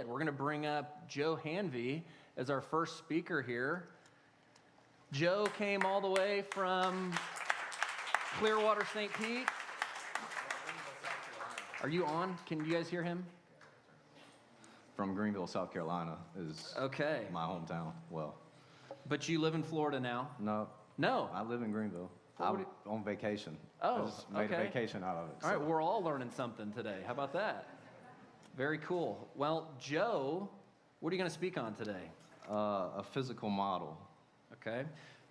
We're going to bring up Joe Hanvey as our first speaker here. Joe came all the way from Clearwater, St. Pete. Are you on? Can you guys hear him? From Greenville, South Carolina is my hometown. Well, but you live in Florida now? No, I live in Greenville. I'm on vacation. I just made a vacation out of it. All right, we're all learning something today. How about that? Very cool. Well, Joe, what are you going to speak on today? A physical model. Okay.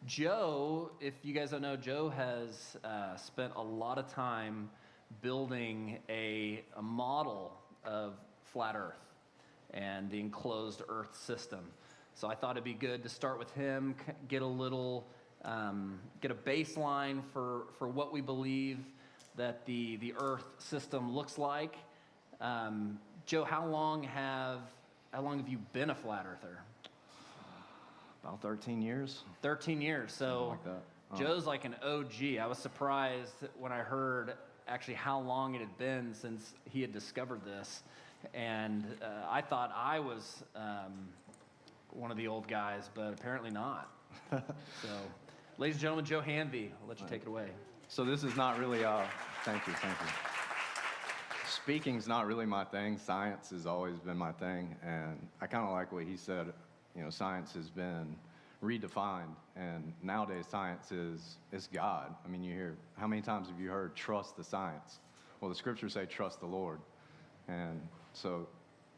Joe, if you guys don't know, Joe has spent a lot of time building a model of flat Earth and the enclosed Earth system. So I thought it'd be good to start with him, get a baseline for what we believe that the Earth system looks like. Joe, how long have you been a flat earther? About 13 years. 13 years. So like that. Joe's like an OG. I was surprised when I heard actually how long it had been since he had discovered this. And I thought I was one of the old guys, but apparently not. So, ladies and gentlemen, Joe Hanvey, I'll let you take it away. So this is not really, thank you. Speaking's not really my thing. Science has always been my thing. And I kind of like what he said. You know, science has been redefined. And nowadays, science is God. I mean, you hear, how many times have you heard, trust the science? Well, the scriptures say, trust the Lord. And so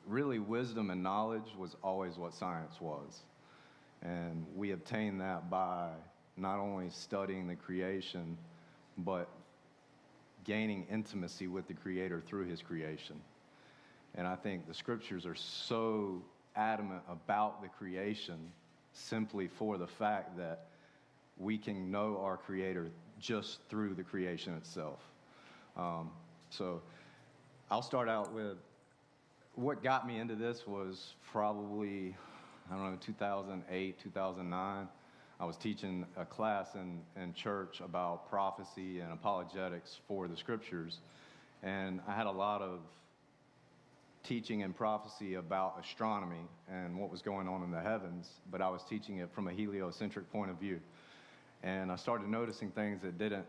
really, wisdom and knowledge was always what science was. And we obtain that by not only studying the creation, but gaining intimacy with the Creator through His creation. And I think the scriptures are so adamant about the creation simply for the fact that we can know our Creator just through the creation itself. So I'll start out with what got me into this was probably, 2008, 2009. I was teaching a class in church about prophecy and apologetics for the scriptures. And I had a lot of teaching and prophecy about astronomy and what was going on in the heavens, but I was teaching it from a heliocentric point of view. And I started noticing things that didn't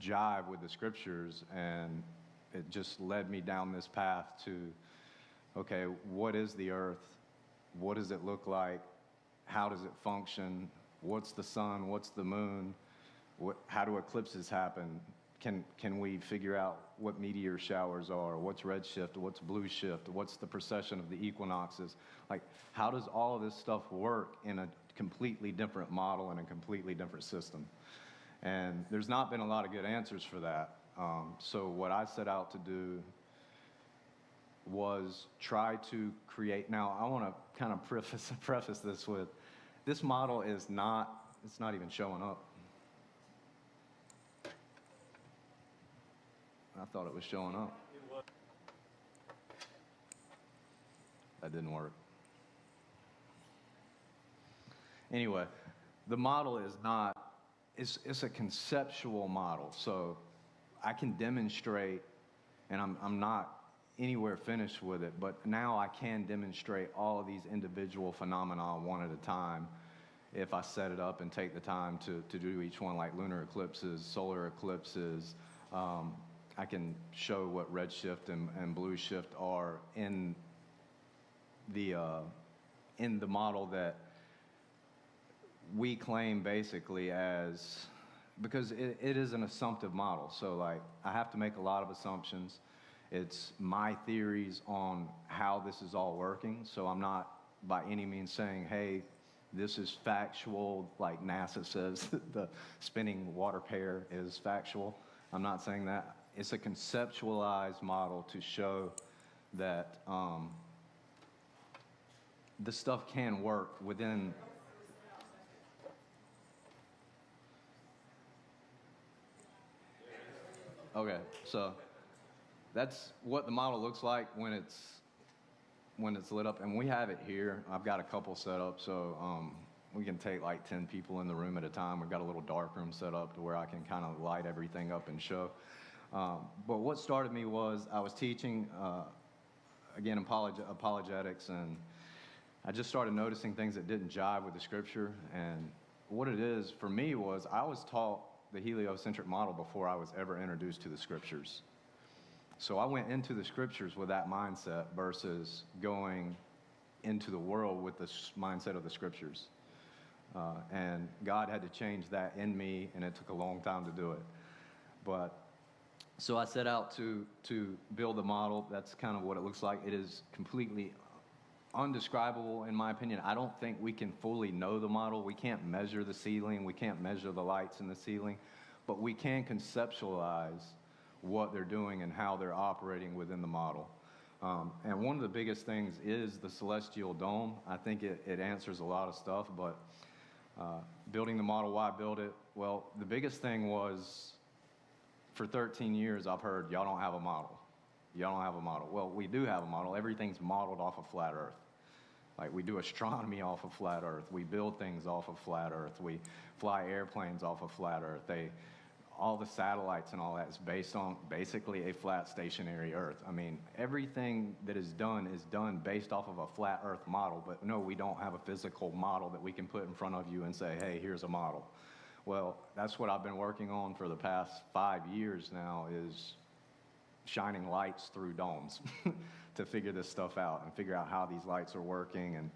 jive with the scriptures, and it just led me down this path to, okay, what is the earth? What does it look like? How does it function? What's the sun? What's the moon? How do eclipses happen? Can we figure out what meteor showers are? What's redshift? What's blue shift? What's the precession of the equinoxes? Like, how does all of this stuff work in a completely different model and a completely different system? And there's not been a lot of good answers for that. So what I set out to do was try to create. Now, I want to kind of preface this with, this model it's not even showing up. I thought it was showing up. That didn't work. Anyway, the model is not, it's a conceptual model. So I can demonstrate, and I'm not anywhere finished with it, but now I can demonstrate all of these individual phenomena one at a time if I set it up and take the time to do each one, like lunar eclipses, solar eclipses. I can show what redshift and blue shift are in the model that we claim basically as, because it is an assumptive model. So like, I have to make a lot of assumptions. It's my theories on how this is all working. So I'm not by any means saying, hey, this is factual, like NASA says the spinning water pair is factual. I'm not saying that. It's a conceptualized model to show that this stuff can work within. Okay, so that's what the model looks like when it's lit up, and we have it here. I've got a couple set up, so we can take like 10 people in the room at a time. We've got a little dark room set up to where I can kind of light everything up and show. But what started me was I was teaching again, apologetics, and I just started noticing things that didn't jive with the scripture. And what it is for me was I was taught the heliocentric model before I was ever introduced to the scriptures. So I went into the scriptures with that mindset versus going into the world with the mindset of the scriptures. And God had to change that in me, and it took a long time to do it. But so I set out to build the model. That's kind of what it looks like. It is completely undescribable, in my opinion. I don't think we can fully know the model. We can't measure the ceiling. We can't measure the lights in the ceiling. But we can conceptualize what they're doing and how they're operating within the model. And one of the biggest things is the celestial dome. I think it answers a lot of stuff, but building the model, why build it? Well, the biggest thing was, for 13 years, I've heard, y'all don't have a model. Y'all don't have a model. Well, we do have a model. Everything's modeled off of flat Earth. Like, we do astronomy off of flat Earth. We build things off of flat Earth. We fly airplanes off of flat Earth. All the satellites and all that is based on basically a flat stationary Earth. I mean, everything that is done based off of a flat Earth model, but no, we don't have a physical model that we can put in front of you and say, hey, here's a model. Well, that's what I've been working on for the past 5 years now, is shining lights through domes to figure this stuff out and figure out how these lights are working and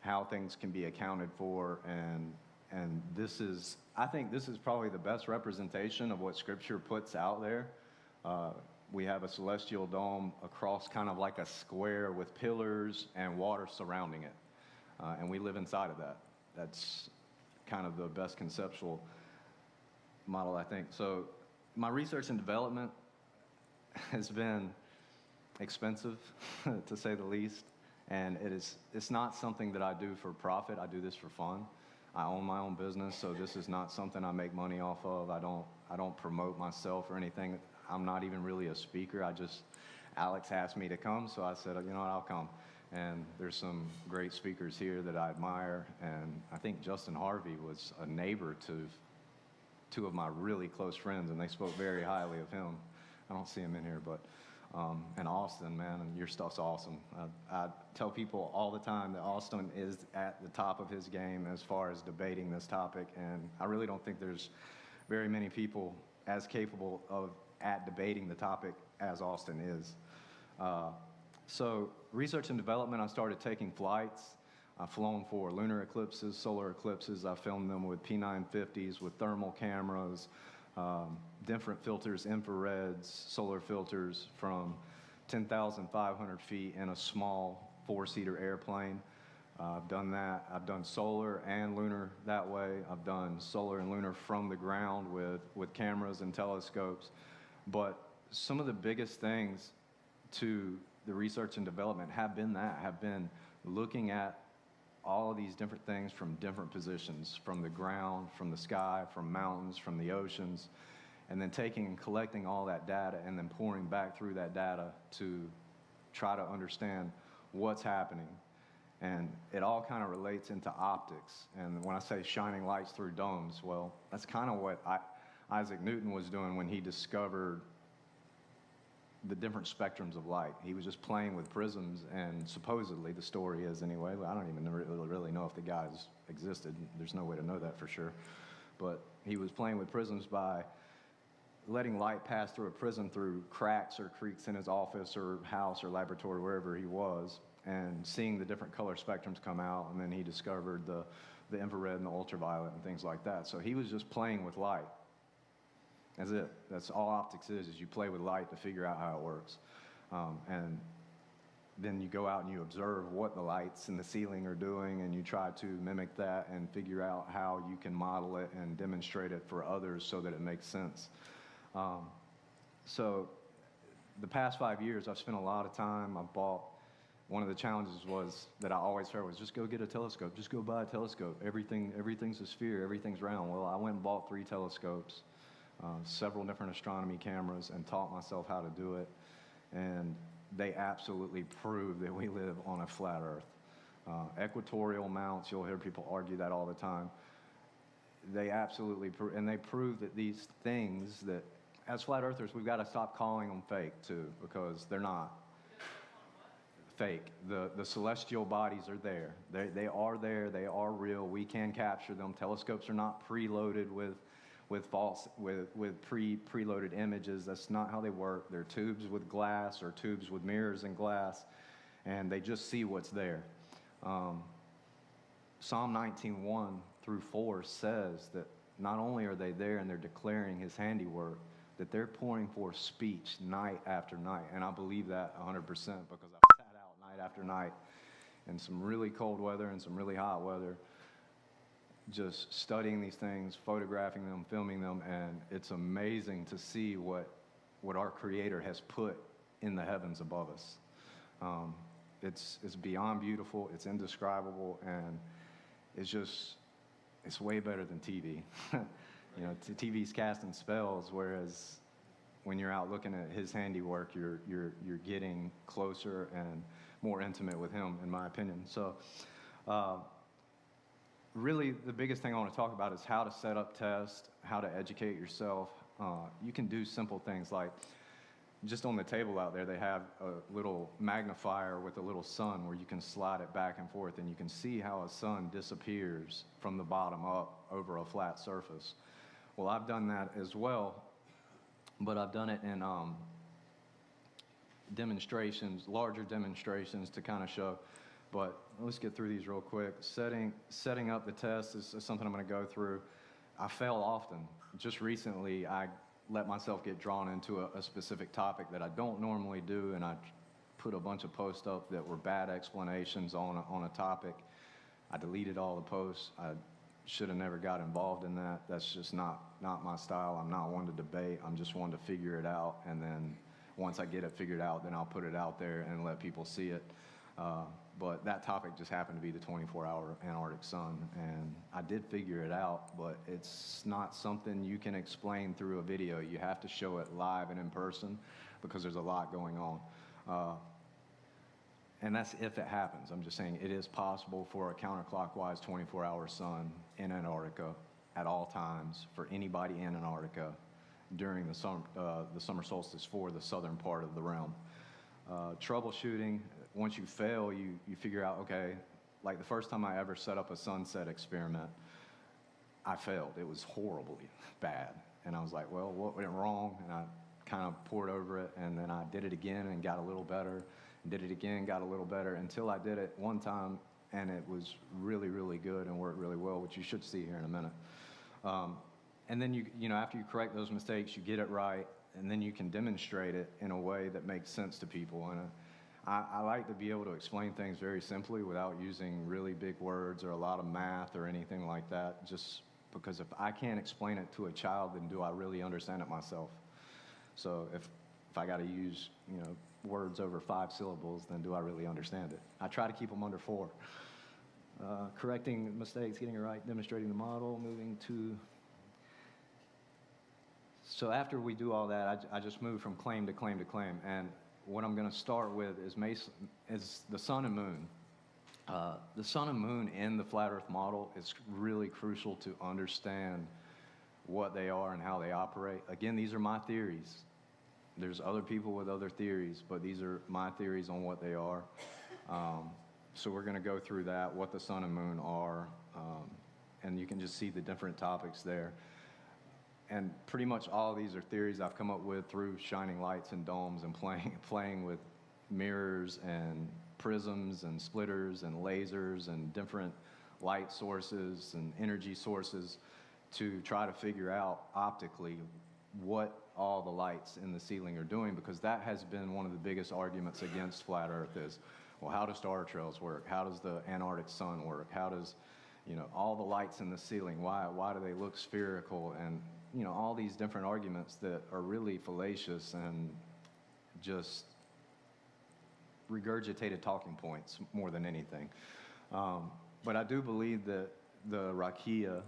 how things can be accounted for. And I think this is probably the best representation of what Scripture puts out there. We have a celestial dome across kind of like a square with pillars and water surrounding it. And we live inside of that. That's kind of the best conceptual model, I think. So my research and development has been expensive, to say the least. And it's not something that I do for profit. I do this for fun. I own my own business, so this is not something I make money off of. I don't promote myself or anything. I'm not even really a speaker. Alex asked me to come, so I said, you know what, I'll come. And there's some great speakers here that I admire. And I think Justin Harvey was a neighbor to two of my really close friends, and they spoke very highly of him. I don't see him in here, but and Austin, man, and your stuff's awesome. I tell people all the time that Austin is at the top of his game as far as debating this topic, and I really don't think there's very many people as capable at debating the topic as Austin is. So research and development, I started taking flights. I've flown for lunar eclipses, solar eclipses. I filmed them with P950s, with thermal cameras, different filters, infrareds, solar filters from 10,500 feet in a small four-seater airplane. I've done that. I've done solar and lunar that way. I've done solar and lunar from the ground with cameras and telescopes. But some of the biggest things to the research and development have been looking at all of these different things from different positions, from the ground, from the sky, from mountains, from the oceans, and then taking and collecting all that data and then pouring back through that data to try to understand what's happening. And it all kind of relates into optics. And when I say shining lights through domes, well, that's kind of what Isaac Newton was doing when he discovered the different spectrums of light. He was just playing with prisms, and supposedly, the story is anyway, I don't even really know if the guys existed. There's no way to know that for sure. But he was playing with prisms by letting light pass through a prism through cracks or creaks in his office or house or laboratory, wherever he was, and seeing the different color spectrums come out. And then he discovered the infrared and the ultraviolet and things like that. So he was just playing with light. That's it. That's all optics is you play with light to figure out how it works. And then you go out and you observe what the lights in the ceiling are doing, and you try to mimic that and figure out how you can model it and demonstrate it for others so that it makes sense. So the past 5 years, I've spent a lot of time. One of the challenges that I always heard was, just go get a telescope. Just go buy a telescope. Everything's a sphere. Everything's round. Well, I went and bought 3 telescopes. Several different astronomy cameras, and taught myself how to do it. And they absolutely prove that we live on a flat Earth. Equatorial mounts, you'll hear people argue that all the time. They absolutely prove, and they prove that these things that, as flat earthers, we've got to stop calling them fake too, because they're not. fake. The celestial bodies are there. They are there. They are real. We can capture them. Telescopes are not preloaded with preloaded images. That's not how they work. They're tubes with glass or tubes with mirrors and glass, and they just see what's there. Psalm 19:1 through 4 says that not only are they there and they're declaring his handiwork, that they're pouring forth speech night after night. And I believe that 100% because I've sat out night after night in some really cold weather and some really hot weather, just studying these things, photographing them, filming them, and it's amazing to see what our Creator has put in the heavens above us. It's beyond beautiful, it's indescribable, and it's way better than TV. You know, TV's casting spells, whereas when you're out looking at his handiwork, you're getting closer and more intimate with him, in my opinion. So, really, the biggest thing I want to talk about is how to set up tests, how to educate yourself. You can do simple things like, just on the table out there, they have a little magnifier with a little sun where you can slide it back and forth, and you can see how a sun disappears from the bottom up over a flat surface. Well, I've done that as well, but I've done it in demonstrations, larger demonstrations to kind of show. But let's get through these real quick. Setting up the test is something I'm going to go through. I fail often. Just recently, I let myself get drawn into a specific topic that I don't normally do, and I put a bunch of posts up that were bad explanations on a topic. I deleted all the posts. I should have never got involved in that. That's just not my style. I'm not one to debate. I'm just one to figure it out, and then once I get it figured out, then I'll put it out there and let people see it. But that topic just happened to be the 24-hour Antarctic sun, and I did figure it out, but it's not something you can explain through a video. You have to show it live and in person because there's a lot going on. And that's if it happens. I'm just saying it is possible for a counterclockwise 24-hour sun in Antarctica at all times for anybody in Antarctica during the summer solstice for the southern part of the realm. Troubleshooting. Once you fail, you figure out, okay, like the first time I ever set up a sunset experiment, I failed. It was horribly bad. And I was like, well, what went wrong? And I kind of poured over it, and then I did it again and got a little better, and did it again, got a little better, until I did it one time, and it was really, really good and worked really well, which you should see here in a minute. And then, you know, after you correct those mistakes, you get it right, and then you can demonstrate it in a way that makes sense to people. And I like to be able to explain things very simply without using really big words or a lot of math or anything like that, just because if I can't explain it to a child, then do I really understand it myself? So if I got to use, you know, words over 5 syllables, then do I really understand it? I try to keep them under 4. Correcting mistakes, getting it right, demonstrating the model, moving to... So after we do all that, I just move from claim to claim to claim. And what I'm going to start with is the sun and moon. The sun and moon in the flat earth model is really crucial to understand what they are and how they operate. Again, these are my theories. There's other people with other theories, but these are my theories on what they are. So we're going to go through that, what the sun and moon are, and you can just see the different topics there. And pretty much all of these are theories I've come up with through shining lights and domes and playing with mirrors and prisms and splitters and lasers and different light sources and energy sources to try to figure out optically what all the lights in the ceiling are doing, because that has been one of the biggest arguments against flat Earth is, well, how do star trails work? How does the Antarctic sun work? How does, you know, all the lights in the ceiling, why do they look spherical? And, you know, all these different arguments that are really fallacious and just regurgitated talking points more than anything. But I do believe that the rakia,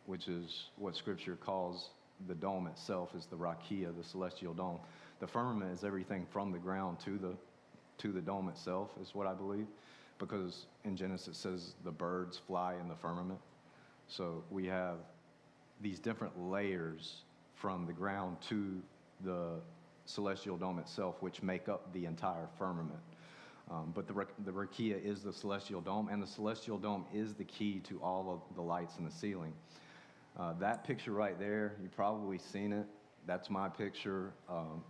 which is what Scripture calls the dome itself, is the rakia, the celestial dome. The firmament is everything from the ground to the dome itself, is what I believe, because in Genesis it says the birds fly in the firmament. So we have these different layers from the ground to the celestial dome itself, which make up the entire firmament. But the rakia is the celestial dome, and the celestial dome is the key to all of the lights in the ceiling. That picture right there, you've probably seen it. That's my picture.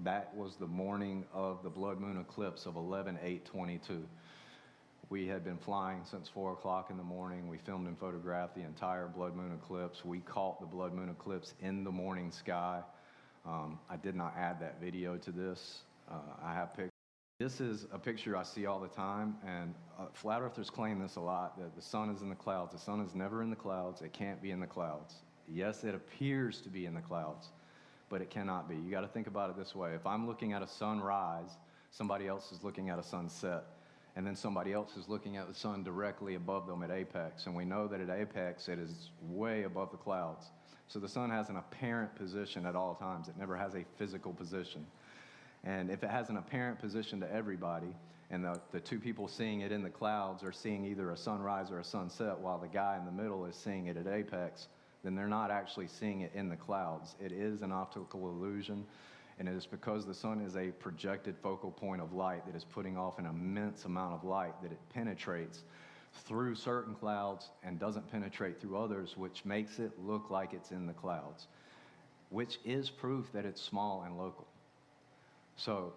That was the morning of the blood moon eclipse of 11/8/22. We had been flying since 4 o'clock in the morning. We filmed and photographed the entire blood moon eclipse. We caught the blood moon eclipse in the morning sky. I did not add that video to this. I have pictures. This is a picture I see all the time, and flat earthers claim this a lot, that the sun is in the clouds. The sun is never in the clouds. It can't be in the clouds. Yes, it appears to be in the clouds, but it cannot be. You got to think about it this way. If I'm looking at a sunrise, somebody else is looking at a sunset, and then somebody else is looking at the sun directly above them at apex, and we know that at apex it is way above the clouds. So the sun has an apparent position at all times. It never has a physical position. And if it has an apparent position to everybody, and the two people seeing it in the clouds are seeing either a sunrise or a sunset, while the guy in the middle is seeing it at apex, then they're not actually seeing it in the clouds. It is an optical illusion, and it is because the sun is a projected focal point of light that is putting off an immense amount of light that it penetrates through certain clouds and doesn't penetrate through others, which makes it look like it's in the clouds, which is proof that it's small and local. So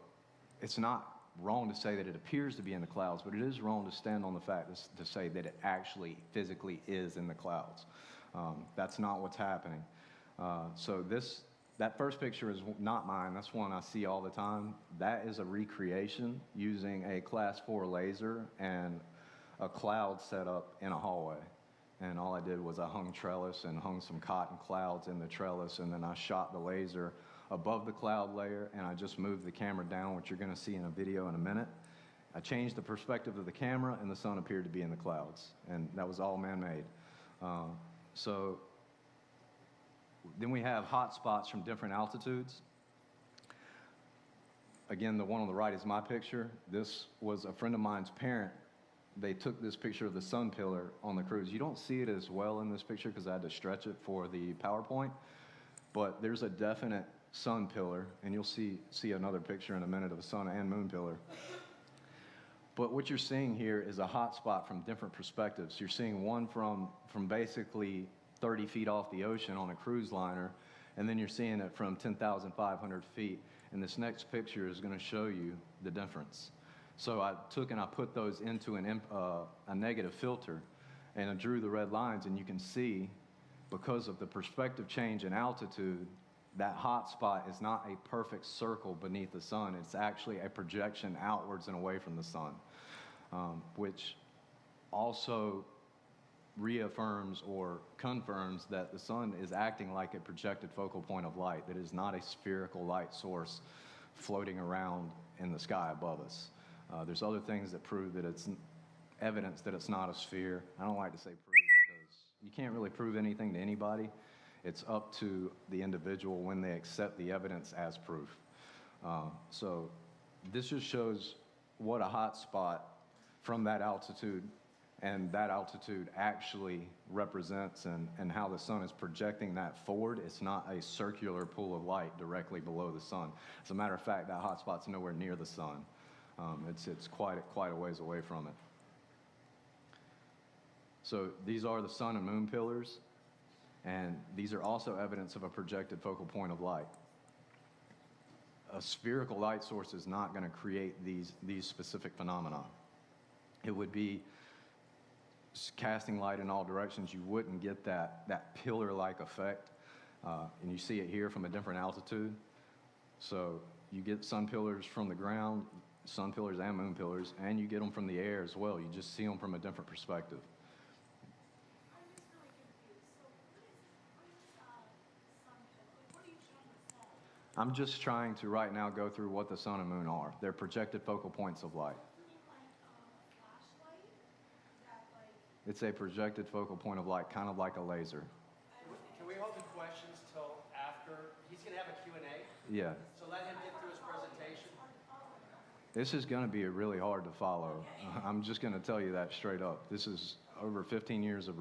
it's not wrong to say that it appears to be in the clouds, but it is wrong to stand on the fact to say that it actually physically is in the clouds. That's not what's happening. So that first picture is not mine. That's one I see all the time. That is a recreation using a class 4 laser and a cloud set up in a hallway. And all I did was I hung trellis and hung some cotton clouds in the trellis, and then I shot the laser above the cloud layer, and I just moved the camera down, which you're going to see in a video in a minute. I changed the perspective of the camera, and the sun appeared to be in the clouds, and that was all man-made. So then we have hot spots from different altitudes. Again, the one on the right is my picture. This was a friend of mine's parent. They took this picture of the sun pillar on the cruise. You don't see it as well in this picture because I had to stretch it for the PowerPoint, but there's a definite sun pillar, and you'll see another picture in a minute of a sun and moon pillar. But what you're seeing here is a hot spot from different perspectives. You're seeing one from basically 30 feet off the ocean on a cruise liner, and then you're seeing it from 10,500 feet. And this next picture is going to show you the difference. So I took and I put those into a negative filter, and I drew the red lines, and you can see, because of the perspective change in altitude, that hot spot is not a perfect circle beneath the sun. It's actually a projection outwards and away from the sun, which also reaffirms or confirms that the sun is acting like a projected focal point of light, that is not a spherical light source floating around in the sky above us. There's other things that prove that it's evidence that it's not a sphere. I don't like to say prove because you can't really prove anything to anybody. It's up to the individual when they accept the evidence as proof. So this just shows what a hot spot from that altitude and that altitude actually represents, and how the sun is projecting that forward. It's not a circular pool of light directly below the sun. As a matter of fact, that hot spot's nowhere near the sun. It's quite a ways away from it. So these are the sun and moon pillars, and these are also evidence of a projected focal point of light. A spherical light source is not going to create these specific phenomena. It would be casting light in all directions. You wouldn't get that pillar-like effect, and you see it here from a different altitude. So you get sun pillars from the ground, sun pillars and moon pillars, and you get them from the air as well. You just see them from a different perspective. I'm just trying to right now go through what the sun and moon are. They're projected focal points of light. It's a projected focal point of light, kind of like a laser. Can we hold the questions till after? He's going to have a Q&A. Yeah. So let him get through his presentation. This is going to be really hard to follow. I'm just going to tell you that straight up. This is over 15 years of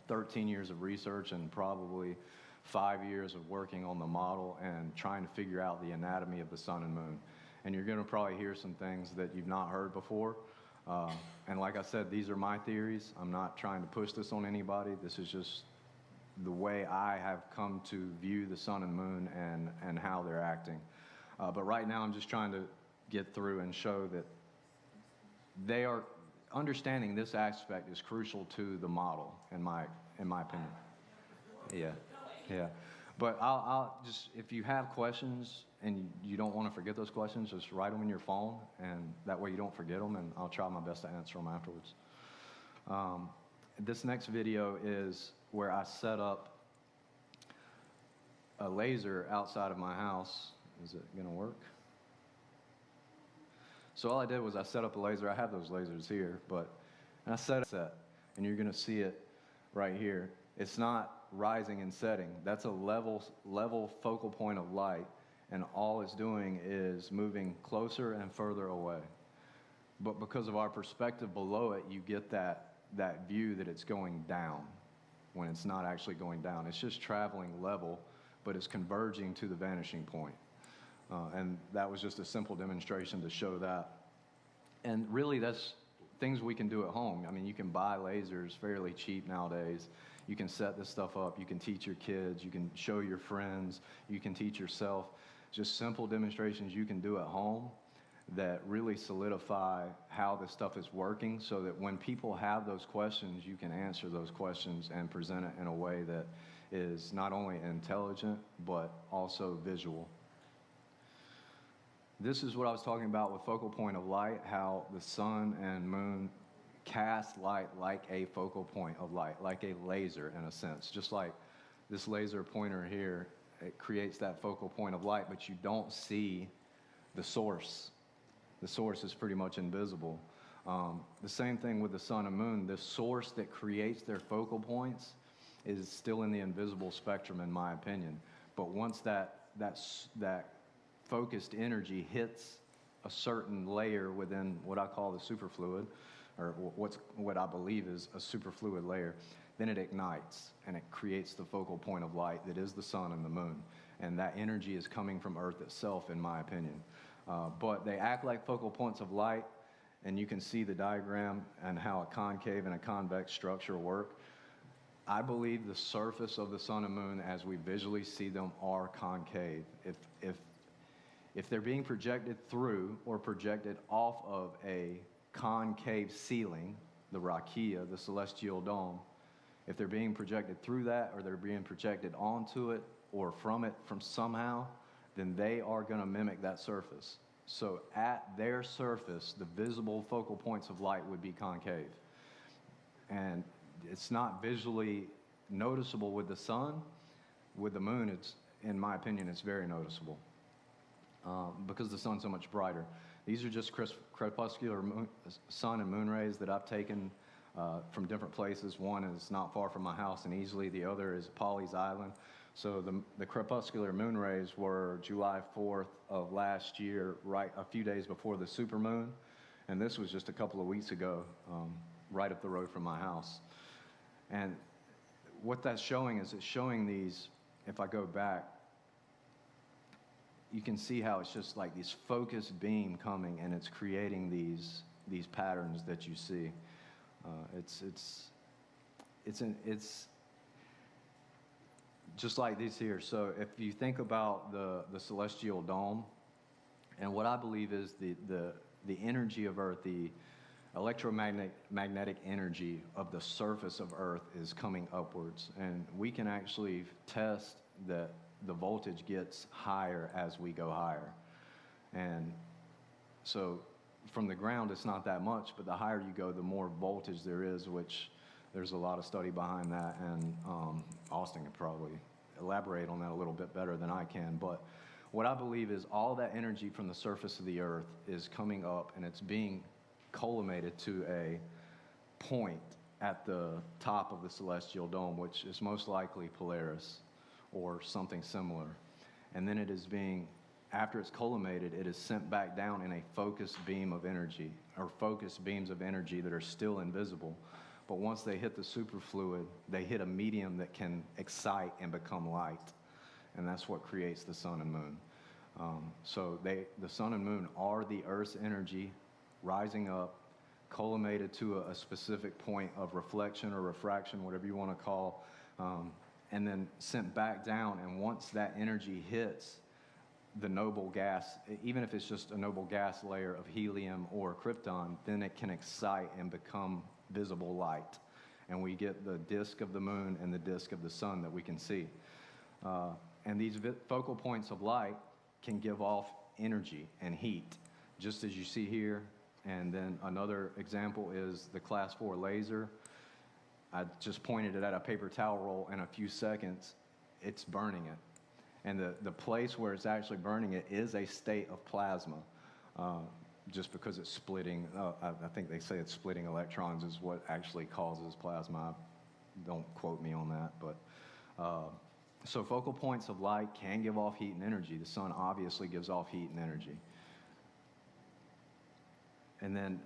13 years of research and probably 5 years of working on the model and trying to figure out the anatomy of the sun and moon. And you're going to probably hear some things that you've not heard before. And like I said, these are my theories. I'm not trying to push this on anybody. This is just the way I have come to view the sun and moon and how they're acting. But right now I'm just trying to get through and show that they are understanding this aspect is crucial to the model, in my opinion. Yeah. But I'll just, if you have questions and you don't want to forget those questions, just write them in your phone, and that way you don't forget them, and I'll try my best to answer them afterwards. This next video is where I set up a laser outside of my house. Is it going to work? So all I did was I set up a laser. I have those lasers here, and I set it, and you're going to see it right here. It's not rising and setting. That's a level focal point of light, and all it's doing is moving closer and further away. But because of our perspective below it, you get that view that it's going down when it's not actually going down. It's just traveling level, but it's converging to the vanishing point. And that was just a simple demonstration to show that. And really, that's things we can do at home. I mean, you can buy lasers fairly cheap nowadays. You can set this stuff up. You can teach your kids. You can show your friends. You can teach yourself. Just simple demonstrations you can do at home that really solidify how this stuff is working, so that when people have those questions, you can answer those questions and present it in a way that is not only intelligent, but also visual. This is what I was talking about with focal point of light, how the sun and moon cast light like a focal point of light, like a laser in a sense. Just like this laser pointer here, it creates that focal point of light, but you don't see the source. The source is pretty much invisible. The same thing with the sun and moon. The source that creates their focal points is still in the invisible spectrum, in my opinion. But once that focused energy hits a certain layer within what I call the superfluid, or what I believe is a superfluid layer, then it ignites and it creates the focal point of light that is the sun and the moon. And that energy is coming from Earth itself, in my opinion. But they act like focal points of light, and you can see the diagram and how a concave and a convex structure work. I believe the surface of the sun and moon, as we visually see them, are concave. If they're being projected through or projected off of a concave ceiling, the rakia, the celestial dome, if they're being projected through that, or they're being projected onto it or from it from somehow, then they are going to mimic that surface. So at their surface, the visible focal points of light would be concave. And it's not visually noticeable with the sun. With the moon, it's, in my opinion, it's very noticeable because the sun's so much brighter. These are just crepuscular sun and moon rays that I've taken from different places. One is not far from my house and easily. The other is Pawleys Island. So the crepuscular moon rays were July 4th of last year, right a few days before the supermoon. And this was just a couple of weeks ago, right up the road from my house. And what that's showing is it's showing these, if I go back, you can see how it's just like this focused beam coming, and it's creating these patterns that you see. It's just like these here. So if you think about the celestial dome, and what I believe is the energy of Earth, the electromagnetic energy of the surface of Earth is coming upwards, and we can actually test that the voltage gets higher as we go higher. And so from the ground it's not that much, but the higher you go, the more voltage there is, which there's a lot of study behind that, and Austin can probably elaborate on that a little bit better than I can. But what I believe is all that energy from the surface of the Earth is coming up, and it's being collimated to a point at the top of the celestial dome, which is most likely Polaris or something similar. And then it is being, after it's collimated, it is sent back down in a focused beam of energy, or focused beams of energy that are still invisible. But once they hit the superfluid, they hit a medium that can excite and become light. And that's what creates the sun and moon. So the sun and moon are the Earth's energy rising up, collimated to a specific point of reflection or refraction, whatever you want to call, and then sent back down. And once that energy hits the noble gas, even if it's just a noble gas layer of helium or krypton, then it can excite and become visible light. And we get the disk of the moon and the disk of the sun that we can see. And these focal points of light can give off energy and heat, just as you see here. And then another example is the class 4 laser. I just pointed it at a paper towel roll. In a few seconds, it's burning it. And the place where it's actually burning it is a state of plasma, just because it's splitting. I think they say it's splitting electrons is what actually causes plasma. Don't quote me on that. But so focal points of light can give off heat and energy. The sun obviously gives off heat and energy. And then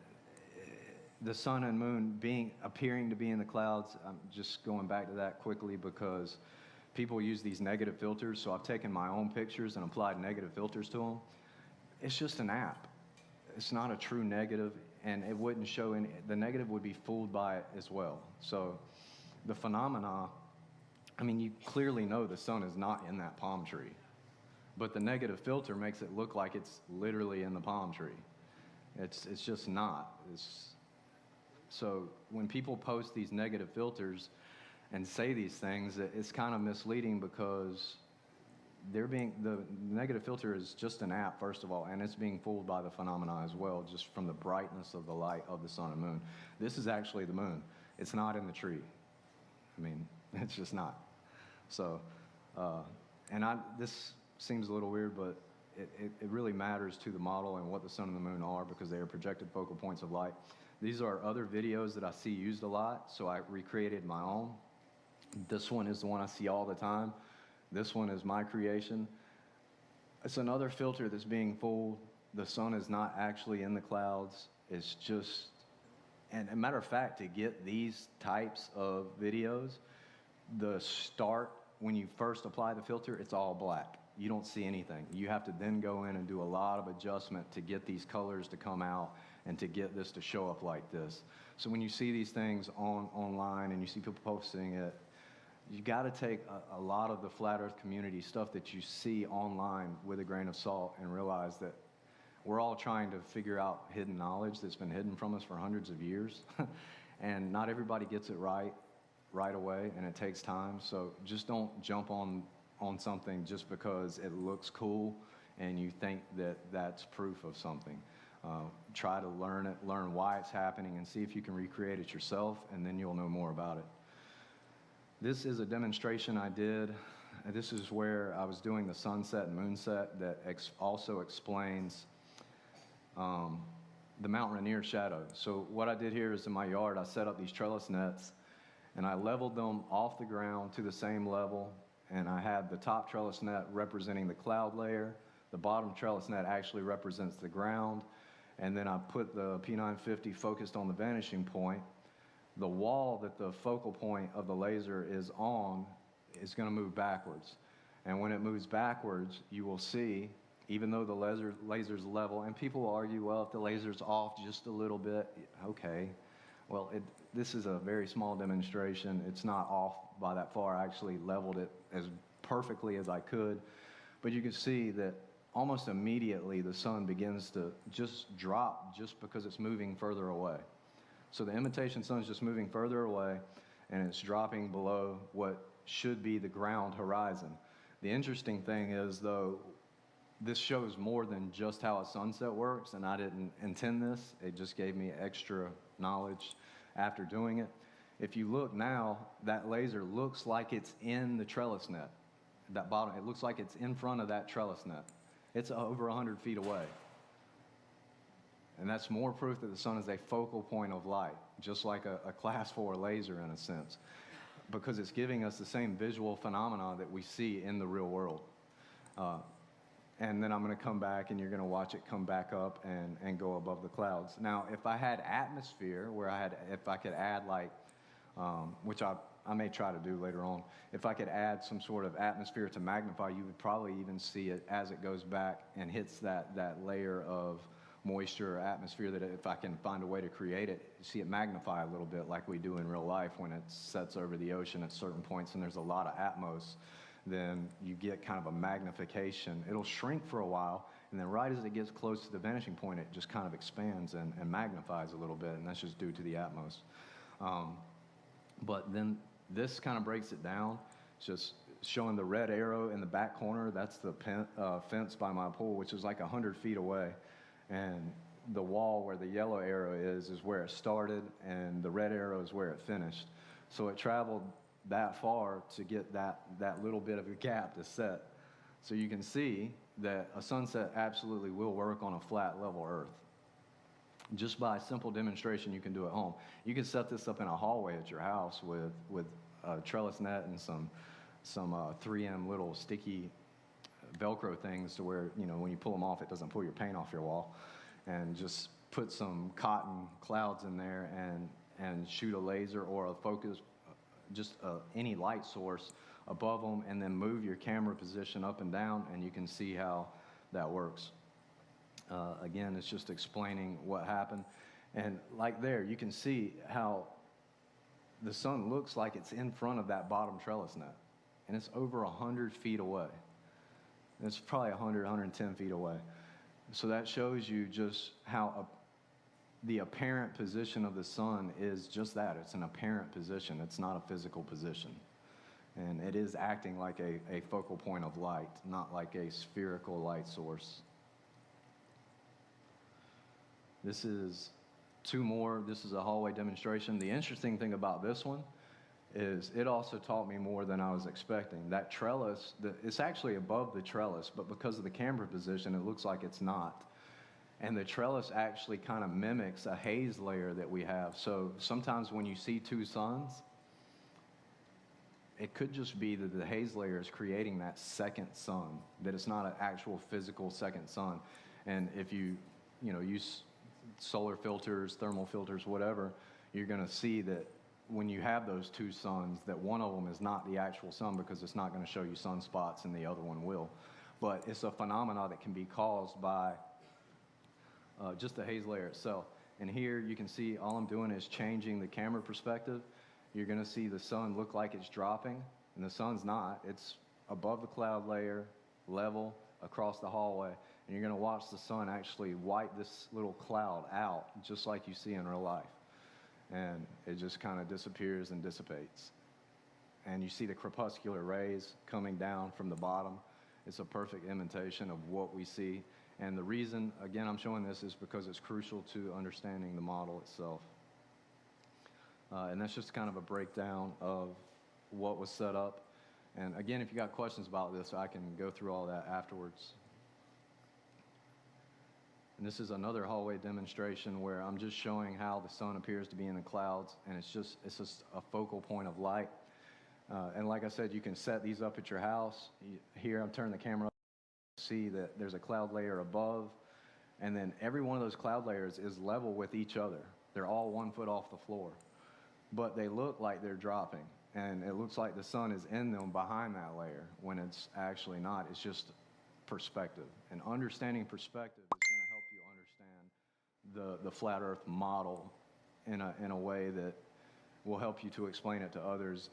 the sun and moon appearing to be in the clouds, I'm just going back to that quickly because people use these negative filters. So I've taken my own pictures and applied negative filters to them. It's just an app. It's not a true negative, and it wouldn't show any, the negative would be fooled by it as well. So the phenomena, I mean, you clearly know the sun is not in that palm tree, but the negative filter makes it look like it's literally in the palm tree. It's just not. So when people post these negative filters and say these things, it's kind of misleading because the negative filter is just an app, first of all, and it's being fooled by the phenomena as well, just from the brightness of the light of the sun and moon. This is actually the moon. It's not in the tree. I mean, it's just not. So, this seems a little weird, but it really matters to the model and what the sun and the moon are because they are projected focal points of light. These are other videos that I see used a lot, so I recreated my own. This one is the one I see all the time. This one is my creation. It's another filter that's being fooled. The sun is not actually in the clouds. It's just, and a matter of fact, to get these types of videos, the start, when you first apply the filter, it's all black. You don't see anything. You have to then go in and do a lot of adjustment to get these colors to come out and to get this to show up like this. So when you see these things online and you see people posting it, you got to take a lot of the flat earth community stuff that you see online with a grain of salt and realize that we're all trying to figure out hidden knowledge that's been hidden from us for hundreds of years. And not everybody gets it right away, and it takes time. So just don't jump on something just because it looks cool and you think that that's proof of something. Try to learn it, learn why it's happening, and see if you can recreate it yourself, and then you'll know more about it. This is a demonstration I did. This is where I was doing the sunset and moonset that also explains the Mount Rainier shadow. So what I did here is in my yard, I set up these trellis nets, and I leveled them off the ground to the same level, and I had the top trellis net representing the cloud layer. The bottom trellis net actually represents the ground, and then I put the P950 focused on the vanishing point. The wall that the focal point of the laser is on is going to move backwards. And when it moves backwards, you will see, even though the laser's level, and people will argue, well, if the laser's off just a little bit, okay. Well, this is a very small demonstration. It's not off by that far. I actually leveled it as perfectly as I could. But you can see that almost immediately the sun begins to just drop just because it's moving further away. So the imitation sun is just moving further away, and it's dropping below what should be the ground horizon. The interesting thing is, though, this shows more than just how a sunset works, and I didn't intend this. It just gave me extra knowledge after doing it. If you look now, that laser looks like it's in the trellis net. That bottom, it looks like it's in front of that trellis net. It's over 100 feet away. And that's more proof that the sun is a focal point of light, just like a class 4 laser in a sense, because it's giving us the same visual phenomena that we see in the real world. And then I'm going to come back, and you're going to watch it come back up and go above the clouds. Now, if I had atmosphere, if I could add like, which I may try to do later on, if I could add some sort of atmosphere to magnify, you would probably even see it as it goes back and hits that layer of moisture or atmosphere that if I can find a way to create it, see it magnify a little bit like we do in real life when it sets over the ocean at certain points and there's a lot of atmos, then you get kind of a magnification. It'll shrink for a while, and then right as it gets close to the vanishing point, it just kind of expands and magnifies a little bit, and that's just due to the atmos. But then this kind of breaks it down, just showing the red arrow in the back corner. That's the fence by my pool, which is like 100 feet away. And the wall where the yellow arrow is where it started, and the red arrow is where it finished. So it traveled that far to get that little bit of a gap to set. So you can see that a sunset absolutely will work on a flat, level Earth. Just by a simple demonstration you can do at home. You can set this up in a hallway at your house with a trellis net and some 3M little sticky Velcro things to where, you know, when you pull them off, it doesn't pull your paint off your wall. And just put some cotton clouds in there and shoot a laser or a focus, just any light source above them, and then move your camera position up and down, and you can see how that works. Again, it's just explaining what happened. And like there, you can see how the sun looks like it's in front of that bottom trellis net. And it's over 100 feet away. It's probably 100, 110 feet away. So that shows you just how the apparent position of the sun is just that. It's an apparent position. It's not a physical position. And it is acting like a focal point of light, not like a spherical light source. This is two more. This is a hallway demonstration. The interesting thing about this one is it also taught me more than I was expecting. That trellis, it's actually above the trellis, but because of the camera position, it looks like it's not. And the trellis actually kind of mimics a haze layer that we have. So sometimes when you see two suns, it could just be that the haze layer is creating that second sun, that it's not an actual physical second sun. And if you use solar filters, thermal filters, whatever, you're going to see that when you have those two suns, that one of them is not the actual sun because it's not going to show you sunspots and the other one will. But it's a phenomena that can be caused by just the haze layer itself. And here you can see all I'm doing is changing the camera perspective. You're going to see the sun look like it's dropping, and the sun's not. It's above the cloud layer, level, across the hallway. And you're going to watch the sun actually wipe this little cloud out, just like you see in real life. And it just kind of disappears and dissipates. And you see the crepuscular rays coming down from the bottom. It's a perfect imitation of what we see. And the reason, again, I'm showing this is because it's crucial to understanding the model itself. And that's just kind of a breakdown of what was set up. And again, if you got questions about this, I can go through all that afterwards. And this is another hallway demonstration where I'm just showing how the sun appears to be in the clouds, and it's just a focal point of light. And like I said, you can set these up at your house. Here, I'm turning the camera up to see that there's a cloud layer above, and then every one of those cloud layers is level with each other. They're all 1 foot off the floor, but they look like they're dropping, and it looks like the sun is in them behind that layer when it's actually not. It's just perspective, and understanding perspective is going to help you understand the flat earth model in a way that will help you to explain it to others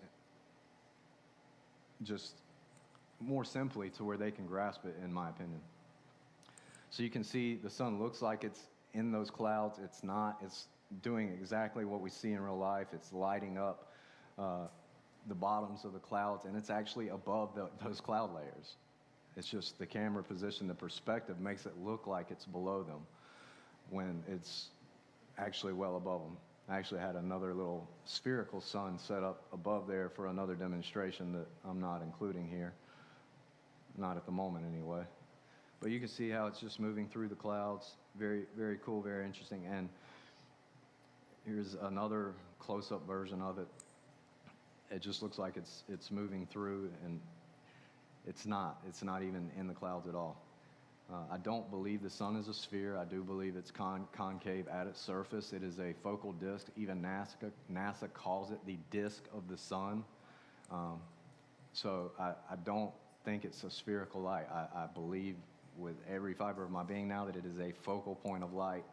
just more simply to where they can grasp it, in my opinion. So you can see the sun looks like it's in those clouds. It's not. It's doing exactly what we see in real life. It's lighting up the bottoms of the clouds, and it's actually above those cloud layers. It's just the camera position, the perspective makes it look like it's below them when it's actually well above them. I actually had another little spherical sun set up above there for another demonstration that I'm not including here. Not at the moment anyway. But you can see how it's just moving through the clouds. Very, very cool, very interesting. And here's another close-up version of it. It just looks like it's moving through, and it's not. It's not even in the clouds at all. I don't believe the sun is a sphere. I do believe it's concave at its surface. It is a focal disk. Even NASA calls it the disk of the sun. So I don't think it's a spherical light. I believe with every fiber of my being now that it is a focal point of light,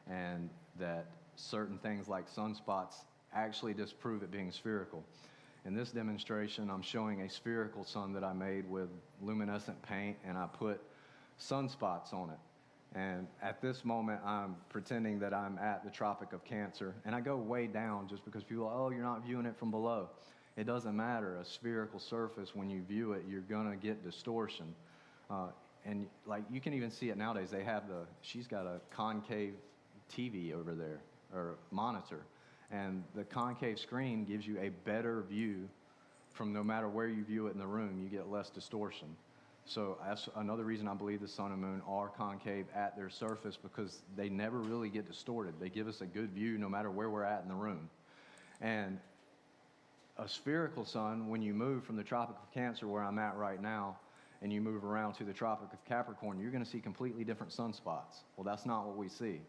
and that certain things like sunspots actually disprove it being spherical. In this demonstration, I'm showing a spherical sun that I made with luminescent paint, and I put sunspots on it. And at this moment, I'm pretending that I'm at the Tropic of Cancer, and I go way down just because people are, oh, you're not viewing it from below. It doesn't matter. A spherical surface, when you view it, you're going to get distortion. And like you can even see it nowadays. She's got a concave TV over there, or monitor. And the concave screen gives you a better view from no matter where you view it in the room. You get less distortion. So that's another reason I believe the sun and moon are concave at their surface, because they never really get distorted. They give us a good view no matter where we're at in the room. And a spherical sun, when you move from the Tropic of Cancer, where I'm at right now, and you move around to the Tropic of Capricorn, you're going to see completely different sunspots. Well, that's not what we see.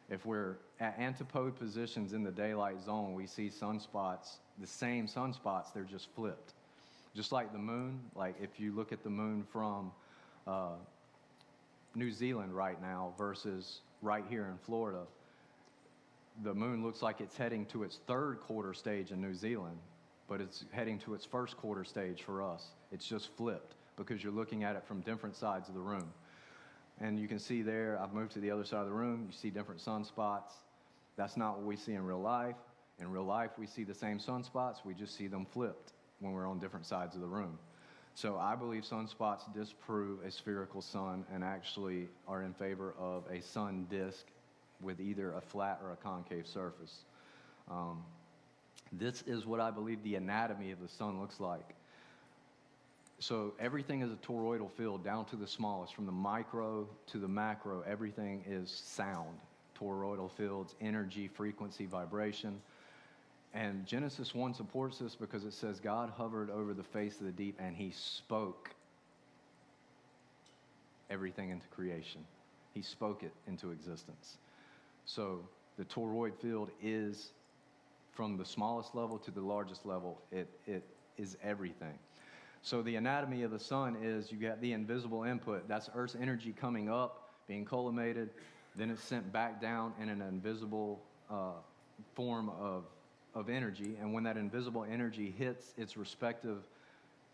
If we're at antipode positions in the daylight zone, we see sunspots, the same sunspots, they're just flipped. Just like the moon, like if you look at the moon from New Zealand right now versus right here in Florida, the moon looks like it's heading to its third quarter stage in New Zealand, but it's heading to its first quarter stage for us. It's just flipped because you're looking at it from different sides of the room. And you can see there, I've moved to the other side of the room, you see different sunspots. That's not what we see in real life. In real life, we see the same sunspots, we just see them flipped when we're on different sides of the room. So I believe sunspots disprove a spherical sun and actually are in favor of a sun disk with either a flat or a concave surface. This is what I believe the anatomy of the sun looks like. So everything is a toroidal field down to the smallest. From the micro to the macro, everything is sound. Toroidal fields, energy, frequency, vibration. And Genesis 1 supports this because it says God hovered over the face of the deep and he spoke everything into creation. He spoke it into existence. So the toroid field is, from the smallest level to the largest level, it is everything. So the anatomy of the sun is you got the invisible input. That's Earth's energy coming up, being collimated, then it's sent back down in an invisible form of energy. And when that invisible energy hits its respective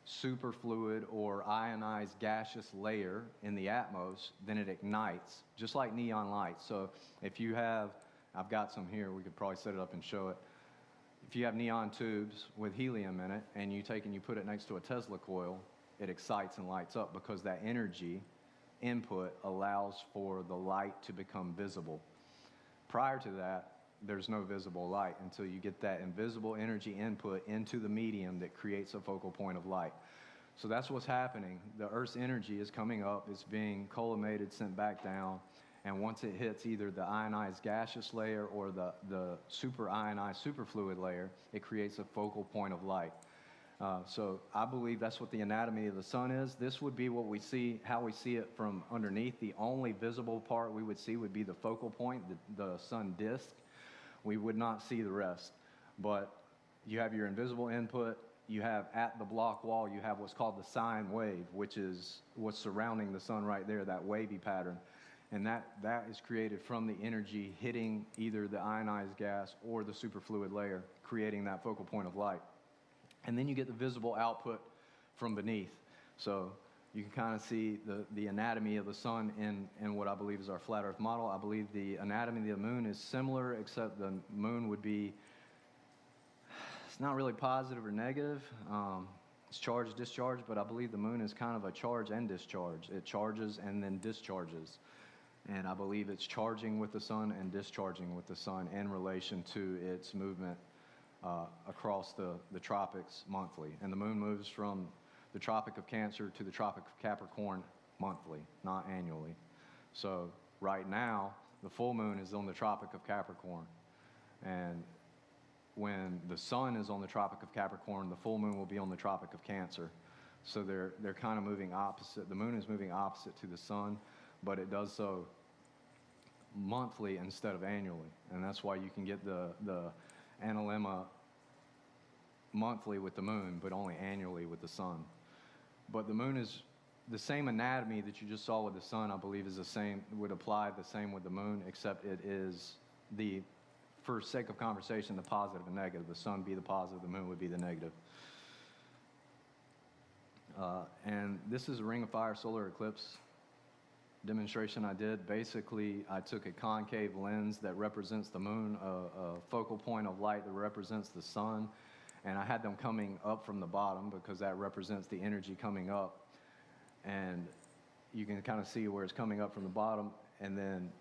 superfluid or ionized gaseous layer in the atmos, then it ignites, just like neon lights. So if you have, I've got some here, we could probably set it up and show it. If you have neon tubes with helium in it and you take and you put it next to a Tesla coil, it excites and lights up because that energy input allows for the light to become visible. Prior to that, there's no visible light until you get that invisible energy input into the medium that creates a focal point of light. So that's what's happening. The Earth's energy is coming up, it's being collimated, sent back down, and once it hits either the ionized gaseous layer or the super ionized superfluid layer, it creates a focal point of light. So I believe that's what the anatomy of the sun is. This would be what we see, how we see it from underneath. The only visible part we would see would be the focal point, the sun disk. We would not see the rest. But you have your invisible input. You have at the block wall, you have what's called the sine wave, which is what's surrounding the sun right there, that wavy pattern. And that is created from the energy hitting either the ionized gas or the superfluid layer, creating that focal point of light. And then you get the visible output from beneath. So you can kind of see the anatomy of the sun in what I believe is our flat earth model. I believe the anatomy of the moon is similar, except the moon would be, it's not really positive or negative. It's charge, discharge, but I believe the moon is kind of a charge and discharge. It charges and then discharges. And I believe it's charging with the sun and discharging with the sun in relation to its movement across the tropics monthly. And the moon moves from the Tropic of Cancer to the Tropic of Capricorn monthly, not annually. So right now, the full moon is on the Tropic of Capricorn. And when the sun is on the Tropic of Capricorn, the full moon will be on the Tropic of Cancer. So they're kind of moving opposite. The moon is moving opposite to the sun, but it does so monthly instead of annually. And that's why you can get the analemma monthly with the moon, but only annually with the sun. But the moon is the same anatomy that you just saw with the sun, I believe, is the same, would apply the same with the moon, except it is the, for sake of conversation, the positive and negative. The sun be the positive, the moon would be the negative. And this is a ring of fire solar eclipse demonstration I did. Basically, I took a concave lens that represents the moon, a focal point of light that represents the sun, and I had them coming up from the bottom because that represents the energy coming up. And you can kind of see where it's coming up from the bottom, and then